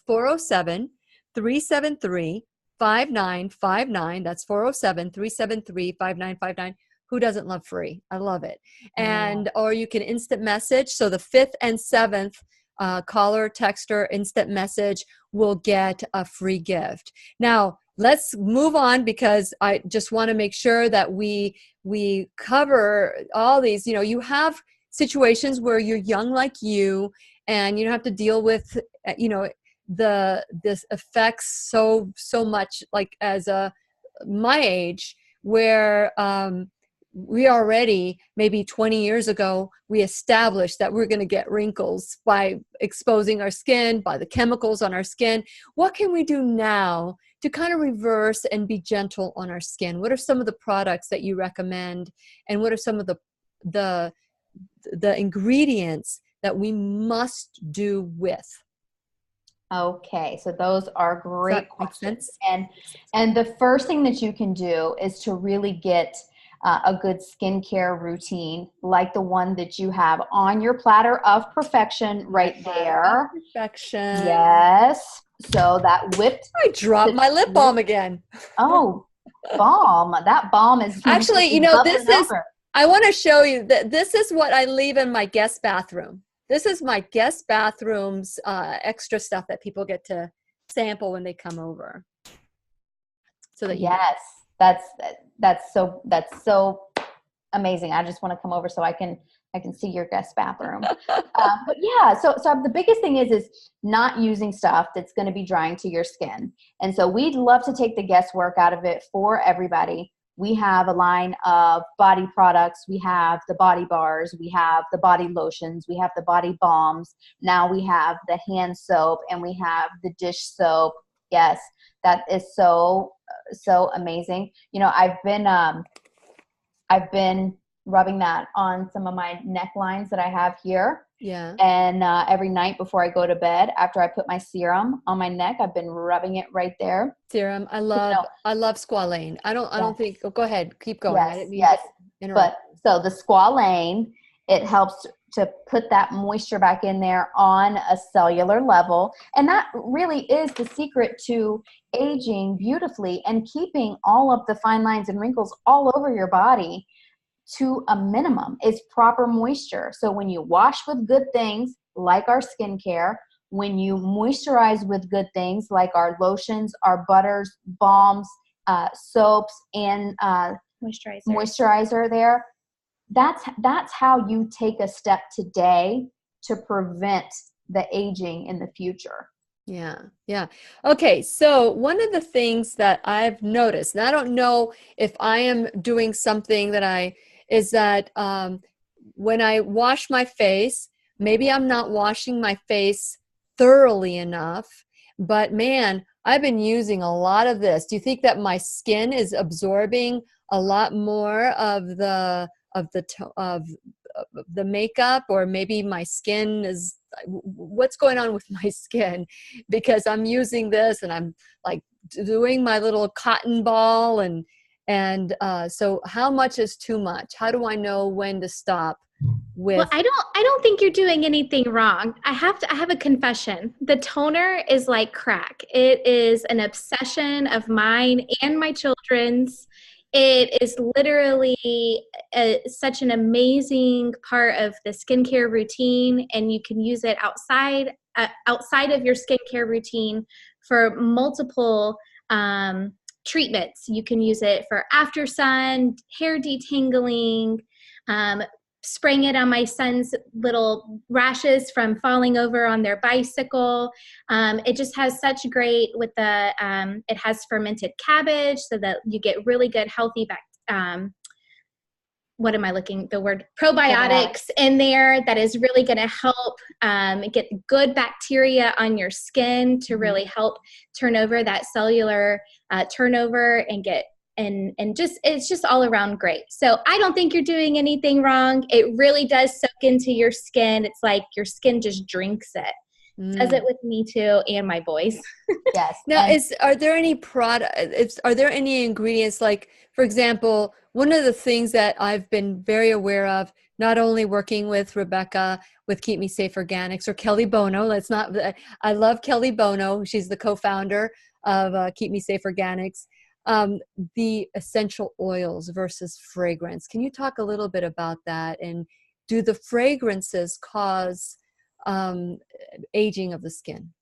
407-373-5959. That's 407-373-5959. Who doesn't love free? I love it. And or you can instant message. So the 5th and 7th caller, texter, instant message will get a free gift. Now, let's move on, because I just want to make sure that we cover all these. You know, you have situations where you're young like you, and you don't have to deal with, you know, this affects so much, like as my age, where we already, maybe 20 years ago, we established that we're going to get wrinkles by exposing our skin, by the chemicals on our skin. What can we do now to kind of reverse and be gentle on our skin? What are some of the products that you recommend? And what are some of the ingredients that we must do with? Okay, so those are great questions. And the first thing that you can do is to really get a good skincare routine, like the one that you have on your platter of perfection right there. Perfection. Yes. So that whipped. I dropped my lip balm again. Oh, balm. That balm is actually, you know, I want to show you that this is what I leave in my guest bathroom. This is my guest bathroom's extra stuff that people get to sample when they come over. So that yes, that's so amazing. I just want to come over so I can see your guest bathroom. But yeah, so the biggest thing is not using stuff that's going to be drying to your skin. And so we'd love to take the guesswork out of it for everybody. We have a line of body products. We have the body bars. We have the body lotions. We have the body balms. Now we have the hand soap, and we have the dish soap. Yes, that is so amazing. You know, I've been rubbing that on some of my necklines that I have here. Yeah. And every night before I go to bed, after I put my serum on my neck, I've been rubbing it right there. Serum. I love squalane. I don't think, go ahead, keep going. Yes. But so the squalane, it helps to put that moisture back in there on a cellular level. And that really is the secret to aging beautifully and keeping all of the fine lines and wrinkles all over your body to a minimum, is proper moisture. So when you wash with good things like our skincare, when you moisturize with good things like our lotions, our butters, balms, soaps, and moisturizer there, that's how you take a step today to prevent the aging in the future. Yeah. Okay, so one of the things that I've noticed, and I don't know if I am doing something is that when I wash my face, maybe I'm not washing my face thoroughly enough, but man, I've been using a lot of this. Do you think that my skin is absorbing a lot more of the makeup, or maybe my skin is, what's going on with my skin? Because I'm using this and I'm like doing my little cotton ball, and so how much is too much? How do I know when to stop with? Well, I don't think you're doing anything wrong. I have a confession. The toner is like crack. It is an obsession of mine and my children's. It is literally such an amazing part of the skincare routine, and you can use it outside of your skincare routine for multiple treatments. You can use it for after sun, hair detangling, spraying it on my son's little rashes from falling over on their bicycle. It just has such great with the, it has fermented cabbage so that you get really good healthy probiotics in there that is really going to help get good bacteria on your skin to really help turn over that cellular turnover and get just, it's just all around great. So I don't think you're doing anything wrong. It really does soak into your skin. It's like your skin just drinks it. Does it with me too, and my boys. Yes. Now, are there any are there any ingredients, like, for example, one of the things that I've been very aware of, not only working with Rebecca with Keep Me Safe Organics, or Kelly Bono, I love Kelly Bono. She's the co-founder of Keep Me Safe Organics. The essential oils versus fragrance. Can you talk a little bit about that? And do the fragrances cause aging of the skin?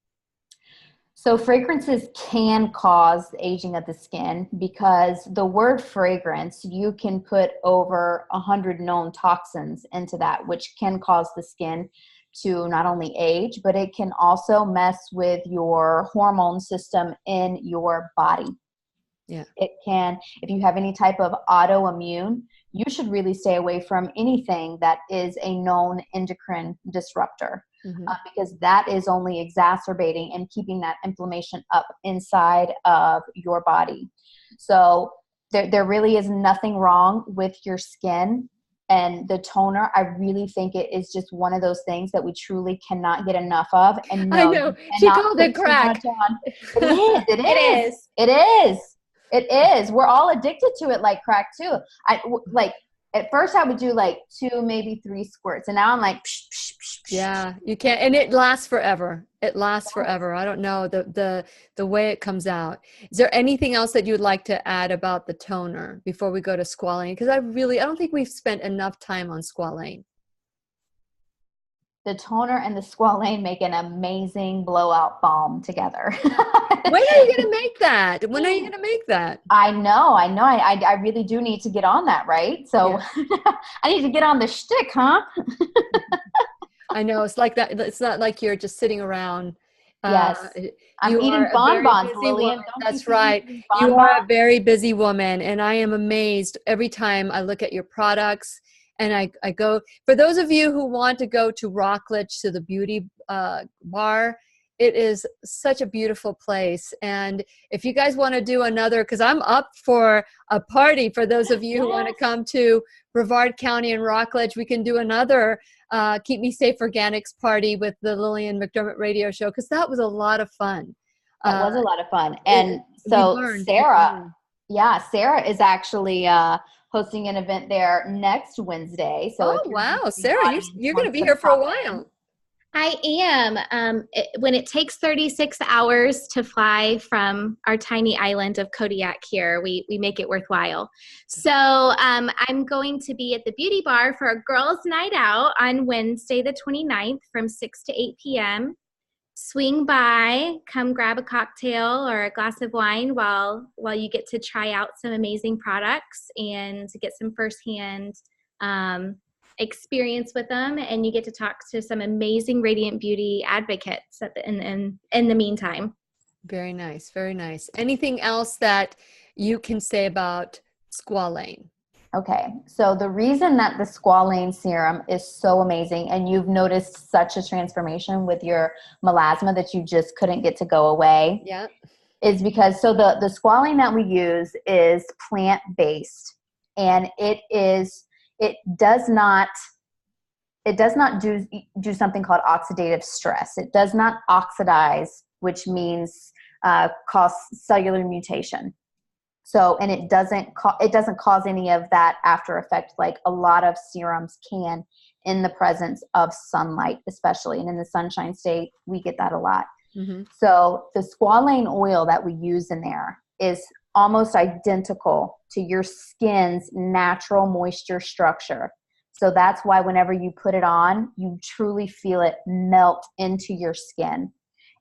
So fragrances can cause aging of the skin, because the word fragrance, you can put over 100 known toxins into that, which can cause the skin to not only age, but it can also mess with your hormone system in your body. Yeah. It can, if you have any type of autoimmune, you should really stay away from anything that is a known endocrine disruptor, because that is only exacerbating and keeping that inflammation up inside of your body. So there really is nothing wrong with your skin. And the toner, I really think it is just one of those things that we truly cannot get enough of. And no, I know. She called it crack. It is. We're all addicted to it like crack too. At first I would do like 2, maybe 3 squirts, and now I'm like, psh, psh, psh, psh. Yeah, you can't, and it lasts forever. It lasts forever. I don't know the way it comes out. Is there anything else that you would like to add about the toner before we go to squalane? Because I don't think we've spent enough time on squalane. The toner and the squalane make an amazing blowout balm together. When are you going to make that? When are you going to make that? I know. I really do need to get on that, right? So yeah. I need to get on the shtick, huh? I know. It's like that. It's not like you're just sitting around. Yes. I'm eating bonbons, Lillian. That's right. You are a very busy woman, and I am amazed every time I look at your products. And I go, for those of you who want to go to Rockledge, to the beauty bar, it is such a beautiful place. And if you guys want to do another, because I'm up for a party, for those of you who want to come to Brevard County and Rockledge, we can do another Keep Me Safe Organics party with the Lillian McDermott radio show, because that was a lot of fun. That was a lot of fun. And so Sarah is actually hosting an event there next Wednesday. So wow, Sarah, you're going to be here for a while. I am. When it takes 36 hours to fly from our tiny island of Kodiak here, we make it worthwhile. So I'm going to be at the beauty bar for a girls' night out on Wednesday the 29th from 6 to 8 p.m. Swing by, come grab a cocktail or a glass of wine while you get to try out some amazing products and to get some firsthand experience with them, and you get to talk to some amazing radiant beauty advocates in the meantime. Very nice, very nice. Anything else that you can say about squalane? Okay, so the reason that the squalane serum is so amazing, and you've noticed such a transformation with your melasma that you just couldn't get to go away, is because the squalane that we use is plant-based, and it does not do something called oxidative stress. It does not oxidize, which means cause cellular mutation. So, and it doesn't cause any of that after effect like a lot of serums can in the presence of sunlight, especially. And in the sunshine state, we get that a lot. Mm-hmm. So the squalane oil that we use in there is almost identical to your skin's natural moisture structure. So that's why whenever you put it on, you truly feel it melt into your skin.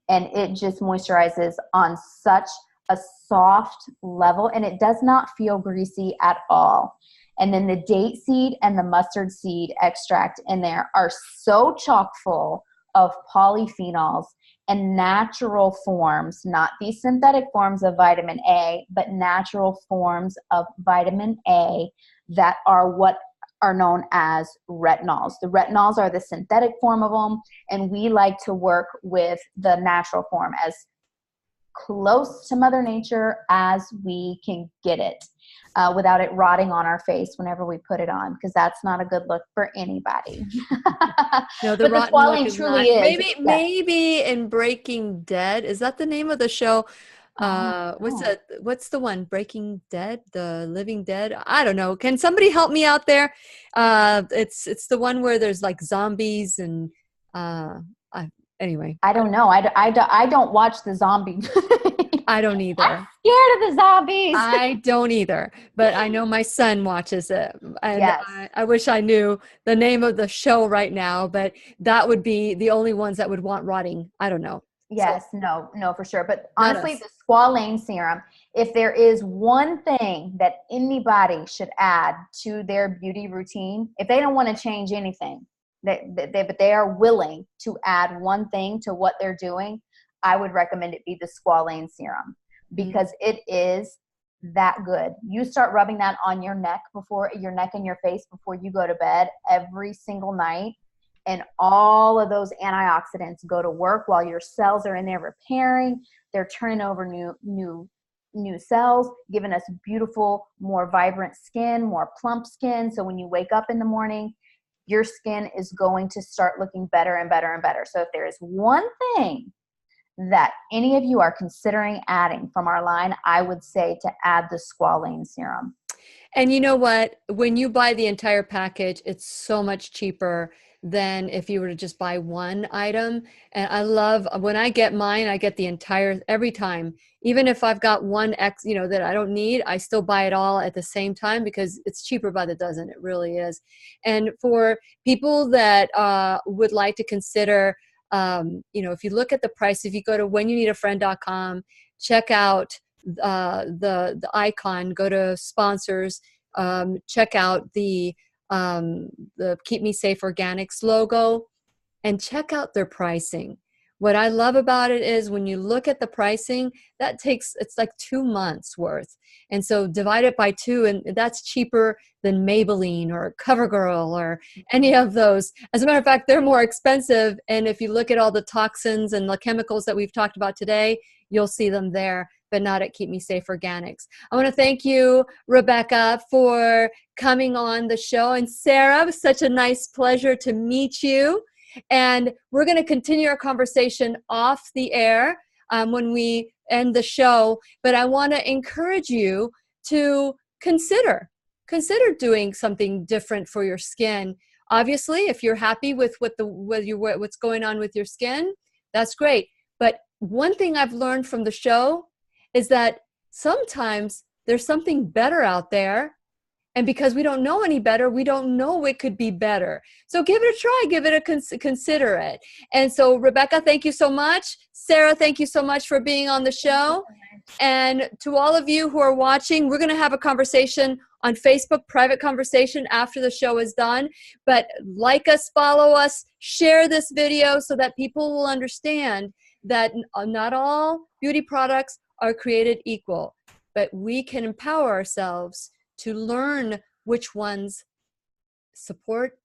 And it just moisturizes on such a soft level, and it does not feel greasy at all. And then the date seed and the mustard seed extract in there are so chock full of polyphenols and natural forms, not these synthetic forms of vitamin A, but natural forms of vitamin A that are what are known as retinols. The retinols are the synthetic form of them, and we like to work with the natural form as close to Mother Nature as we can get it. without it rotting on our face whenever we put it on, because that's not a good look for anybody. No, the But the rotten look squalane is truly not. is. Maybe in Breaking Dead, is that the name of the show? What's Oh. that? What's the one? Breaking Dead, The Living Dead? I don't know. Can somebody help me out there? It's the one where there's like zombies and anyway. I don't know. I don't watch the zombie. I don't either. I'm scared of the zombies. I don't either, but I know my son watches it, and Yes. I wish I knew the name of the show right now, but that would be the only ones that would want rotting. I don't know. Yes, no, for sure. But Not honestly, us. the squalane serum, if there is one thing that anybody should add to their beauty routine, if they don't want to change anything, but they are willing to add one thing to what they're doing, I would recommend it be the squalane serum, because it is that good. You start rubbing that on your neck and your face before you go to bed every single night, and all of those antioxidants go to work while your cells are in there repairing. They're turning over new cells, giving us beautiful, more vibrant skin, more plump skin. So when you wake up in the morning, your skin is going to start looking better and better and better. So if there is one thing that any of you are considering adding from our line, I would say to add the squalane serum. And you know what? When you buy the entire package, it's so much cheaper than if you were to just buy one item. And I love when I get mine, I get the entire every time. Even if I've got one that I don't need, I still buy it all at the same time because it's cheaper by the dozen. It really is. And for people that would like to consider, if you look at the price, if you go to whenyouneedafriend.com, check out the icon, go to sponsors, check out the Keep Me Safe Organics logo, and check out their pricing. What I love about it is when you look at the pricing, it's like 2 months worth. And so divide it by 2, and that's cheaper than Maybelline or CoverGirl or any of those. As a matter of fact, they're more expensive. And if you look at all the toxins and the chemicals that we've talked about today, you'll see them there, but not at Keep Me Safe Organics. I want to thank you, Rebecca, for coming on the show. And Sarah, it was such a nice pleasure to meet you. And we're going to continue our conversation off the air when we end the show. But I want to encourage you to consider doing something different for your skin. Obviously, if you're happy with what's going on with your skin, that's great. But one thing I've learned from the show is that sometimes there's something better out there. And because we don't know any better, we don't know it could be better. So give it a try, give it a consider it. And so Rebecca, thank you so much. Sarah, thank you so much for being on the show. And to all of you who are watching, we're going to have a conversation on Facebook, private conversation after the show is done. But like us, follow us, share this video so that people will understand that not all beauty products are created equal, but we can empower ourselves to learn which ones support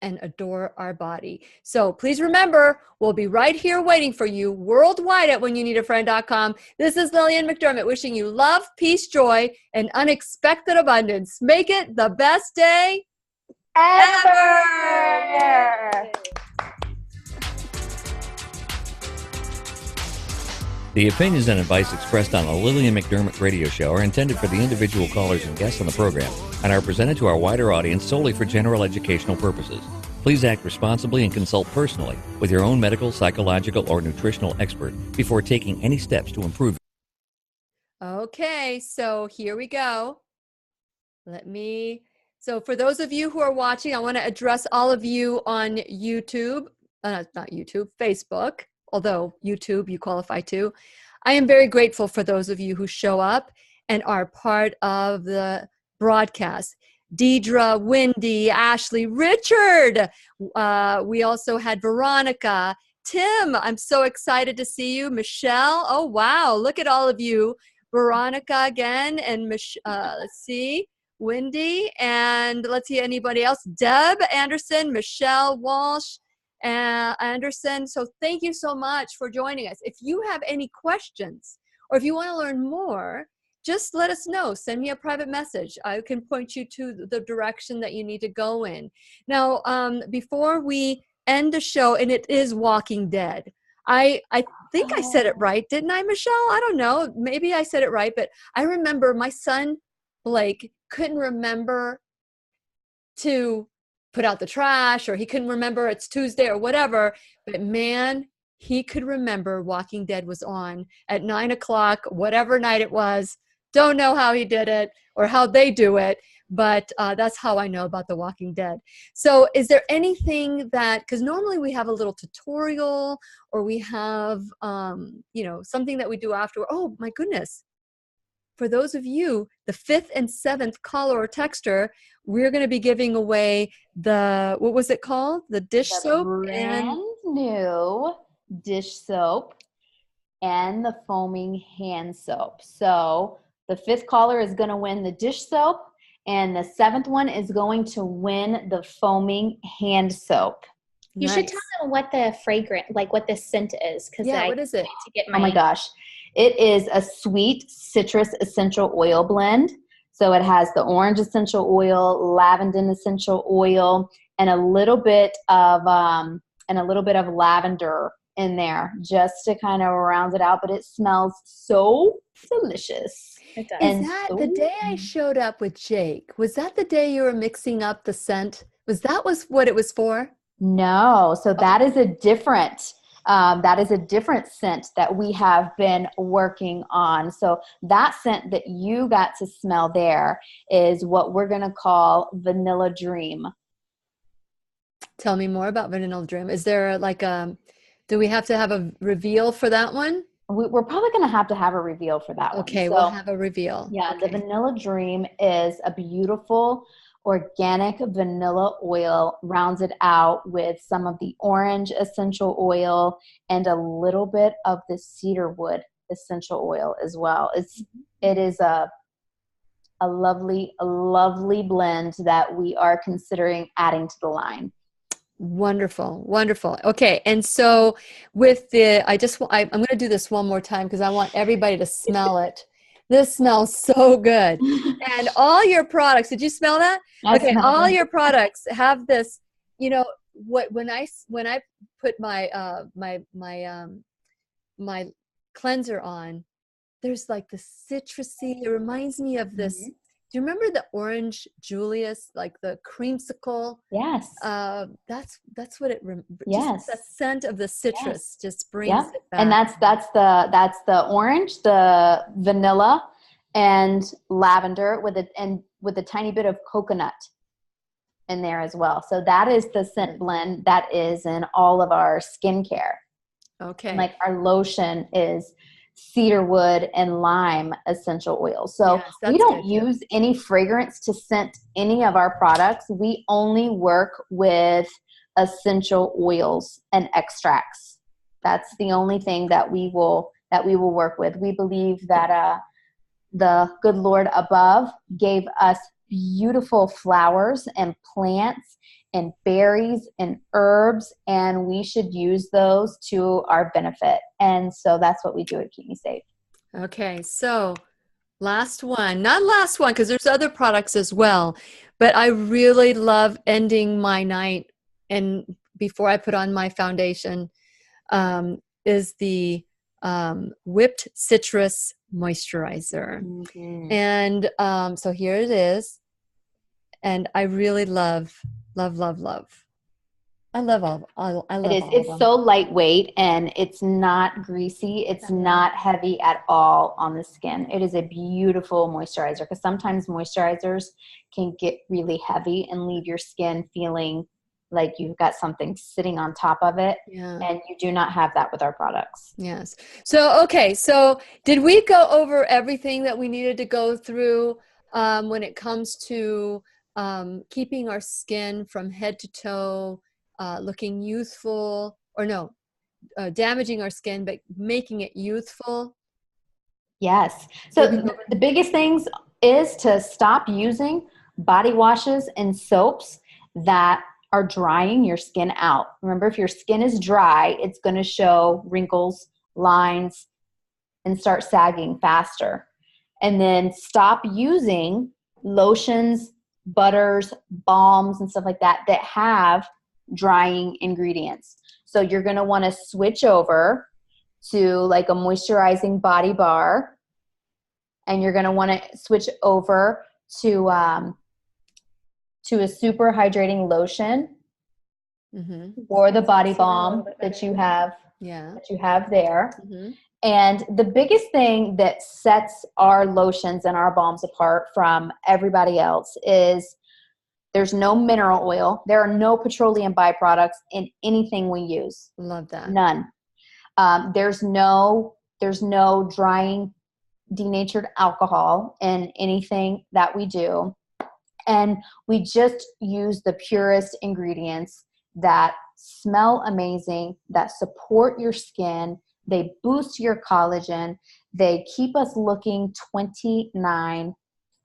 and adore our body. So please remember, we'll be right here waiting for you worldwide at whenyouneedafriend.com. This is Lillian McDermott wishing you love, peace, joy, and unexpected abundance. Make it the best day ever! The opinions and advice expressed on the Lillian McDermott radio show are intended for the individual callers and guests on the program and are presented to our wider audience solely for general educational purposes. Please act responsibly and consult personally with your own medical, psychological, or nutritional expert before taking any steps to improve. Okay, so here we go. So for those of you who are watching, I want to address all of you on YouTube, not YouTube, Facebook. Although YouTube, you qualify too. I am very grateful for those of you who show up and are part of the broadcast. Deidre, Wendy, Ashley, Richard. We also had Veronica, Tim. I'm so excited to see you. Michelle. Oh, wow. Look at all of you. Veronica again. And let's see. Wendy. And let's see anybody else. Deb Anderson, Michelle Walsh. Anderson. So thank you so much for joining us. If you have any questions or if you want to learn more, just let us know. Send me a private message. I can point you to the direction that you need to go in. Now, before we end the show, and it is Walking Dead. I think I said it right, didn't I, Michelle? I don't know. Maybe I said it right, but I remember my son, Blake, couldn't remember to put out the trash, or he couldn't remember it's Tuesday or whatever. But man, he could remember Walking Dead was on at 9 o'clock, whatever night it was. Don't know how he did it or how they do it, but that's how I know about The Walking Dead. So is there anything that, because normally we have a little tutorial, or we have, something that we do after. Oh my goodness. For those of you, the 5th and 7th caller or texter, we're going to be giving away what was it called? The dish soap? Brand new dish soap and the foaming hand soap. So the 5th caller is going to win the dish soap, and the 7th one is going to win the foaming hand soap. You should tell them what the fragrant, like what the scent is. What is it? To get oh my gosh. It is a sweet citrus essential oil blend. So it has the orange essential oil, lavender essential oil, and a little bit of lavender in there, just to kind of round it out. But it smells so delicious. It does. Is that the day I showed up with Jake? Was that the day you were mixing up the scent? Was what it was for? No. So that is a different scent that we have been working on. So that scent that you got to smell there is what we're going to call Vanilla Dream. Tell me more about Vanilla Dream. Is there do we have to have a reveal for that one? We're probably going to have a reveal for that one. Okay, so, we'll have a reveal. Yeah, okay. The Vanilla Dream is a beautiful organic vanilla oil rounded out with some of the orange essential oil and a little bit of the cedarwood essential oil as well. It is a lovely blend that we are considering adding to the line. Wonderful. Wonderful. Okay. And so with I'm going to do this one more time because I want everybody to smell it. This smells so good. And all your products, did you smell that? All your products have this, when I put my my cleanser on, there's like the citrusy, it reminds me of this. Mm-hmm. Do you remember the orange Julius, like the creamsicle? Yes. That's what it. Yes. Just the scent of the citrus just brings it back. And that's the orange, the vanilla, and lavender with a tiny bit of coconut in there as well. So that is the scent blend that is in all of our skincare. Okay. And like our lotion is cedarwood and lime essential oils. So we don't use any fragrance to scent any of our products. We only work with essential oils and extracts. That's the only thing that we will work with. We believe that the good Lord above gave us beautiful flowers and plants and berries and herbs, and we should use those to our benefit. And so that's what we do at Keep Me Safe. Okay, so not last one, because there's other products as well, but I really love ending my night and before I put on my foundation is the whipped citrus moisturizer. Mm-hmm. And so here it is. And I really love. I love all. I love it is. All it's so lightweight and it's not greasy. It's not heavy at all on the skin. It is a beautiful moisturizer because sometimes moisturizers can get really heavy and leave your skin feeling like you've got something sitting on top of it. Yeah. And you do not have that with our products. Yes. So did we go over everything that we needed to go through when it comes to keeping our skin from head to toe, looking youthful, or no, damaging our skin, but making it youthful? Yes. So the biggest things is to stop using body washes and soaps that are drying your skin out. Remember, if your skin is dry, it's going to show wrinkles, lines, and start sagging faster. and then stop using lotions, butters, balms, and stuff like that that have drying ingredients. So you're going to want to switch over to like a moisturizing body bar, and you're going to want to switch over to a super hydrating lotion or the body balm that you have there. And the biggest thing that sets our lotions and our balms apart from everybody else is there's no mineral oil. There are no petroleum byproducts in anything we use. Love that. None. There's no drying denatured alcohol in anything that we do. And we just use the purest ingredients that smell amazing, that support your skin. They boost your collagen. They keep us looking 29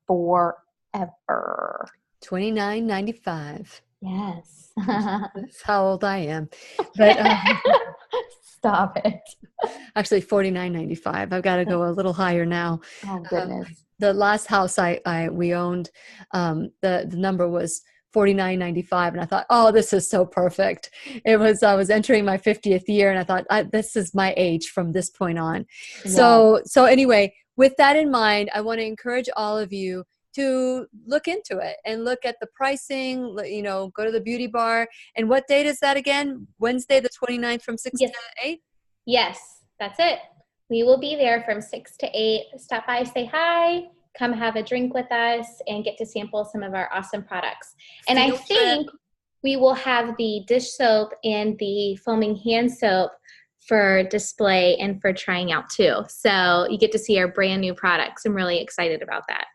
forever. $29.95. Yes. That's how old I am. But Stop it. actually $49.95. I've got to go a little higher now. Oh goodness. The last house we owned, the number was $49.95, and I thought, oh, this is so perfect. I was entering my 50th year, and I thought, this is my age from this point on. Yeah. So anyway, with that in mind, I want to encourage all of you to look into it and look at the pricing, go to the beauty bar. And what date is that again? Wednesday, the 29th from 6 to 8? Yes, that's it. We will be there from 6 to 8. Stop by, say hi, come have a drink with us, and get to sample some of our awesome products. And I think we will have the dish soap and the foaming hand soap for display and for trying out too. So you get to see our brand new products. I'm really excited about that.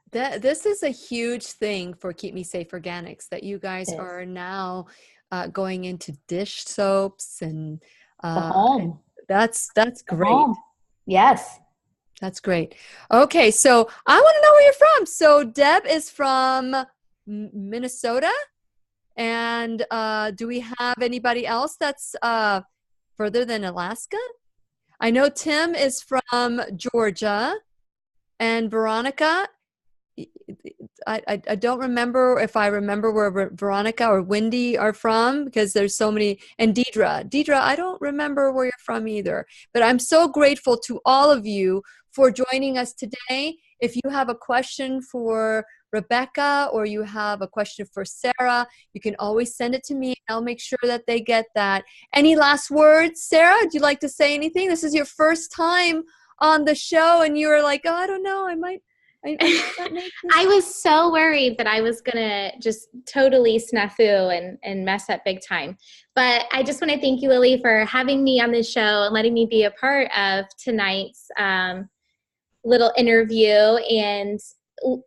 This is a huge thing for Keep Me Safe Organics, that you guys are now going into dish soaps and the home. That's great. Home. Yes. That's great. Okay, so I want to know where you're from. So Deb is from Minnesota, and do we have anybody else that's further than Alaska? I know Tim is from Georgia, and Veronica, I don't remember if I remember where Veronica or Wendy are from, because there's so many, and Deidre, I don't remember where you're from either. But I'm so grateful to all of you for joining us today. If you have a question for Rebecca or you have a question for Sarah, you can always send it to me. I'll make sure that they get that. Any last words? Sarah, would you like to say anything? This is your first time on the show, and you were like, oh, I don't know, I might I was so worried that I was going to just totally snafu and mess up big time. But I just want to thank you, Lily, for having me on this show and letting me be a part of tonight's little interview. And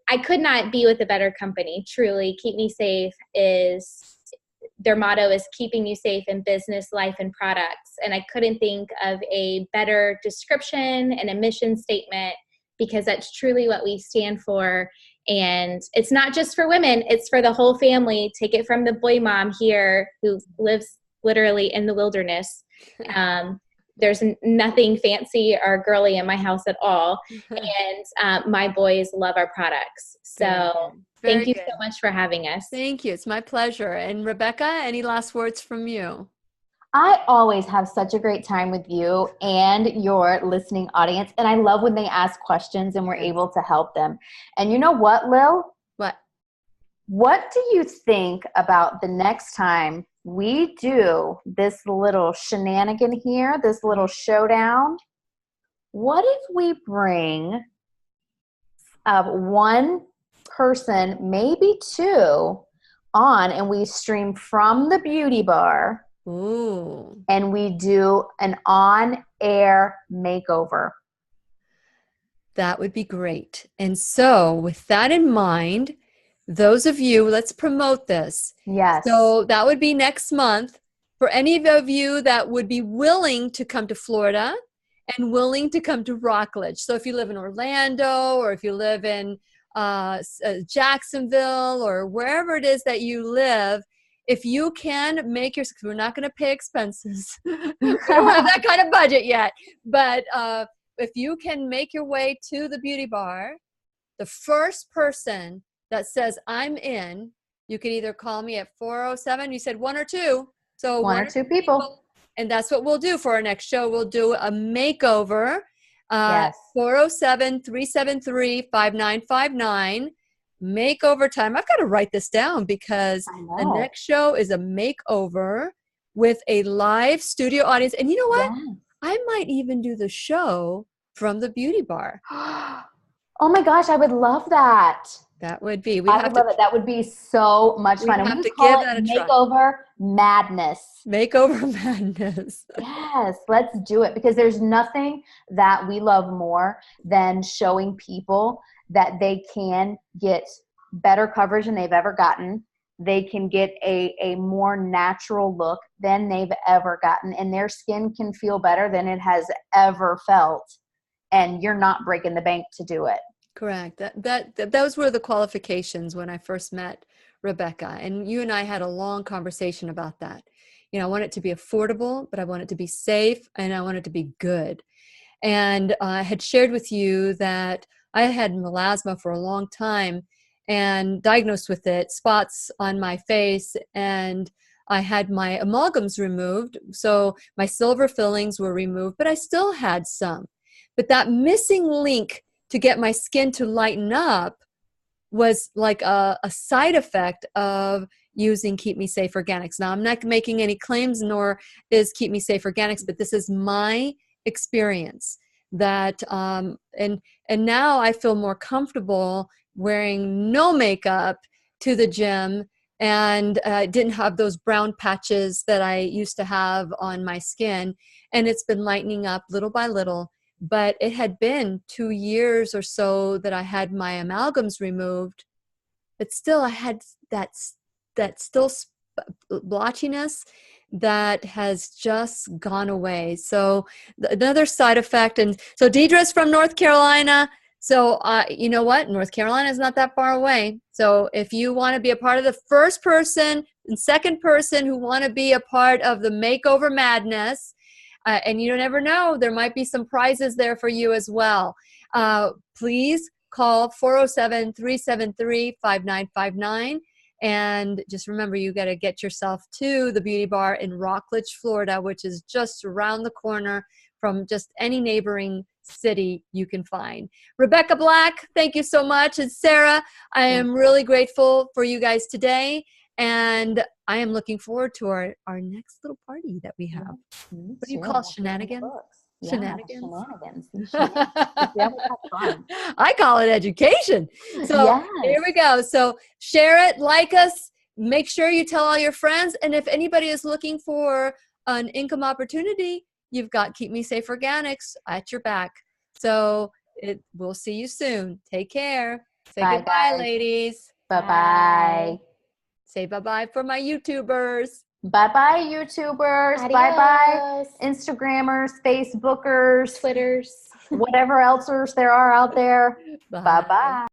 I could not be with a better company. Truly, Keep Me Safe their motto is keeping you safe in business, life, and products. And I couldn't think of a better description and a mission statement, because that's truly what we stand for. And it's not just for women, it's for the whole family. Take it from the boy mom here who lives literally in the wilderness. There's nothing fancy or girly in my house at all. And my boys love our products. So thank you so much for having us. Thank you. It's my pleasure. And Rebecca, any last words from you? I always have such a great time with you and your listening audience. And I love when they ask questions and we're able to help them. And you know what, Lil? What do you think about the next time we do this little shenanigan here, this little showdown? What if we bring one person, maybe two, on, and we stream from the beauty bar? Ooh. And we do an on-air makeover. That would be great. And so with that in mind, those of you, let's promote this. Yes. So that would be next month. For any of you that would be willing to come to Florida and willing to come to Rockledge. So if you live in Orlando, or if you live in Jacksonville, or wherever it is that you live, if you can make your, we're not going to pay expenses. We don't have that kind of budget yet. But if you can make your way to the beauty bar The first person that says I'm in, you can either call me at 407, you said one or two. So One or two people. And that's what we'll do for our next show. We'll do a makeover. Yes. 407-373-5959. Makeover time. I've got to write this down because the next show is a makeover with a live studio audience. And you know what? Yes. I might even do the show from the beauty bar. Oh my gosh, I would love that. That would be. I would love it. That would be so much fun. We'd have And we to call give it that a try. Makeover Madness. Makeover Madness. Yes, let's do it, because there's nothing that we love more than showing people that they can get better coverage than they've ever gotten. They can get a more natural look than they've ever gotten, and their skin can feel better than it has ever felt. And you're not breaking the bank to do it. Correct. Those were the qualifications when I first met Rebecca, and you and I had a long conversation about that. You know, I want it to be affordable, but I want it to be safe, and I want it to be good. And I had shared with you that I had melasma for a long time and diagnosed with it, spots on my face, and I had my amalgams removed. So my silver fillings were removed, but I still had some. But that missing link to get my skin to lighten up was like a side effect of using Keep Me Safe Organics. Now, I'm not making any claims, nor is Keep Me Safe Organics, but this is my experience. That and now I feel more comfortable wearing no makeup to the gym, and didn't have those brown patches that I used to have on my skin, and it's been lightening up little by little. But it had been 2 years or so that I had my amalgams removed, but still I had that still blotchiness that has just gone away. So another side effect. And so Deidre's from North Carolina. So you know what? North Carolina is not that far away. So if you want to be a part of the first person and second person who want to be a part of the Makeover Madness, and you don't ever know, there might be some prizes there for you as well. Please call 407-373-5959. And just remember, you got to get yourself to the beauty bar in Rockledge, Florida, which is just around the corner from just any neighboring city you can find. Rebecca Black, thank you so much. And Sarah, I am really grateful for you guys today. And I am looking forward to our next little party that we have. What do you call shenanigans? Yeah, Shenanigans. Fun. I call it education. So Here we go. So share it, like us, make sure you tell all your friends. And if anybody is looking for an income opportunity, you've got Keep Me Safe Organics at your back. So we'll see you soon. Take care. Say Bye, goodbye, guys. ladies. Bye-bye. Say bye-bye for my YouTubers. Bye-bye, YouTubers. Adios. Bye-bye, Instagrammers, Facebookers, Twitters. whatever else there are out there. Bye. Bye-bye.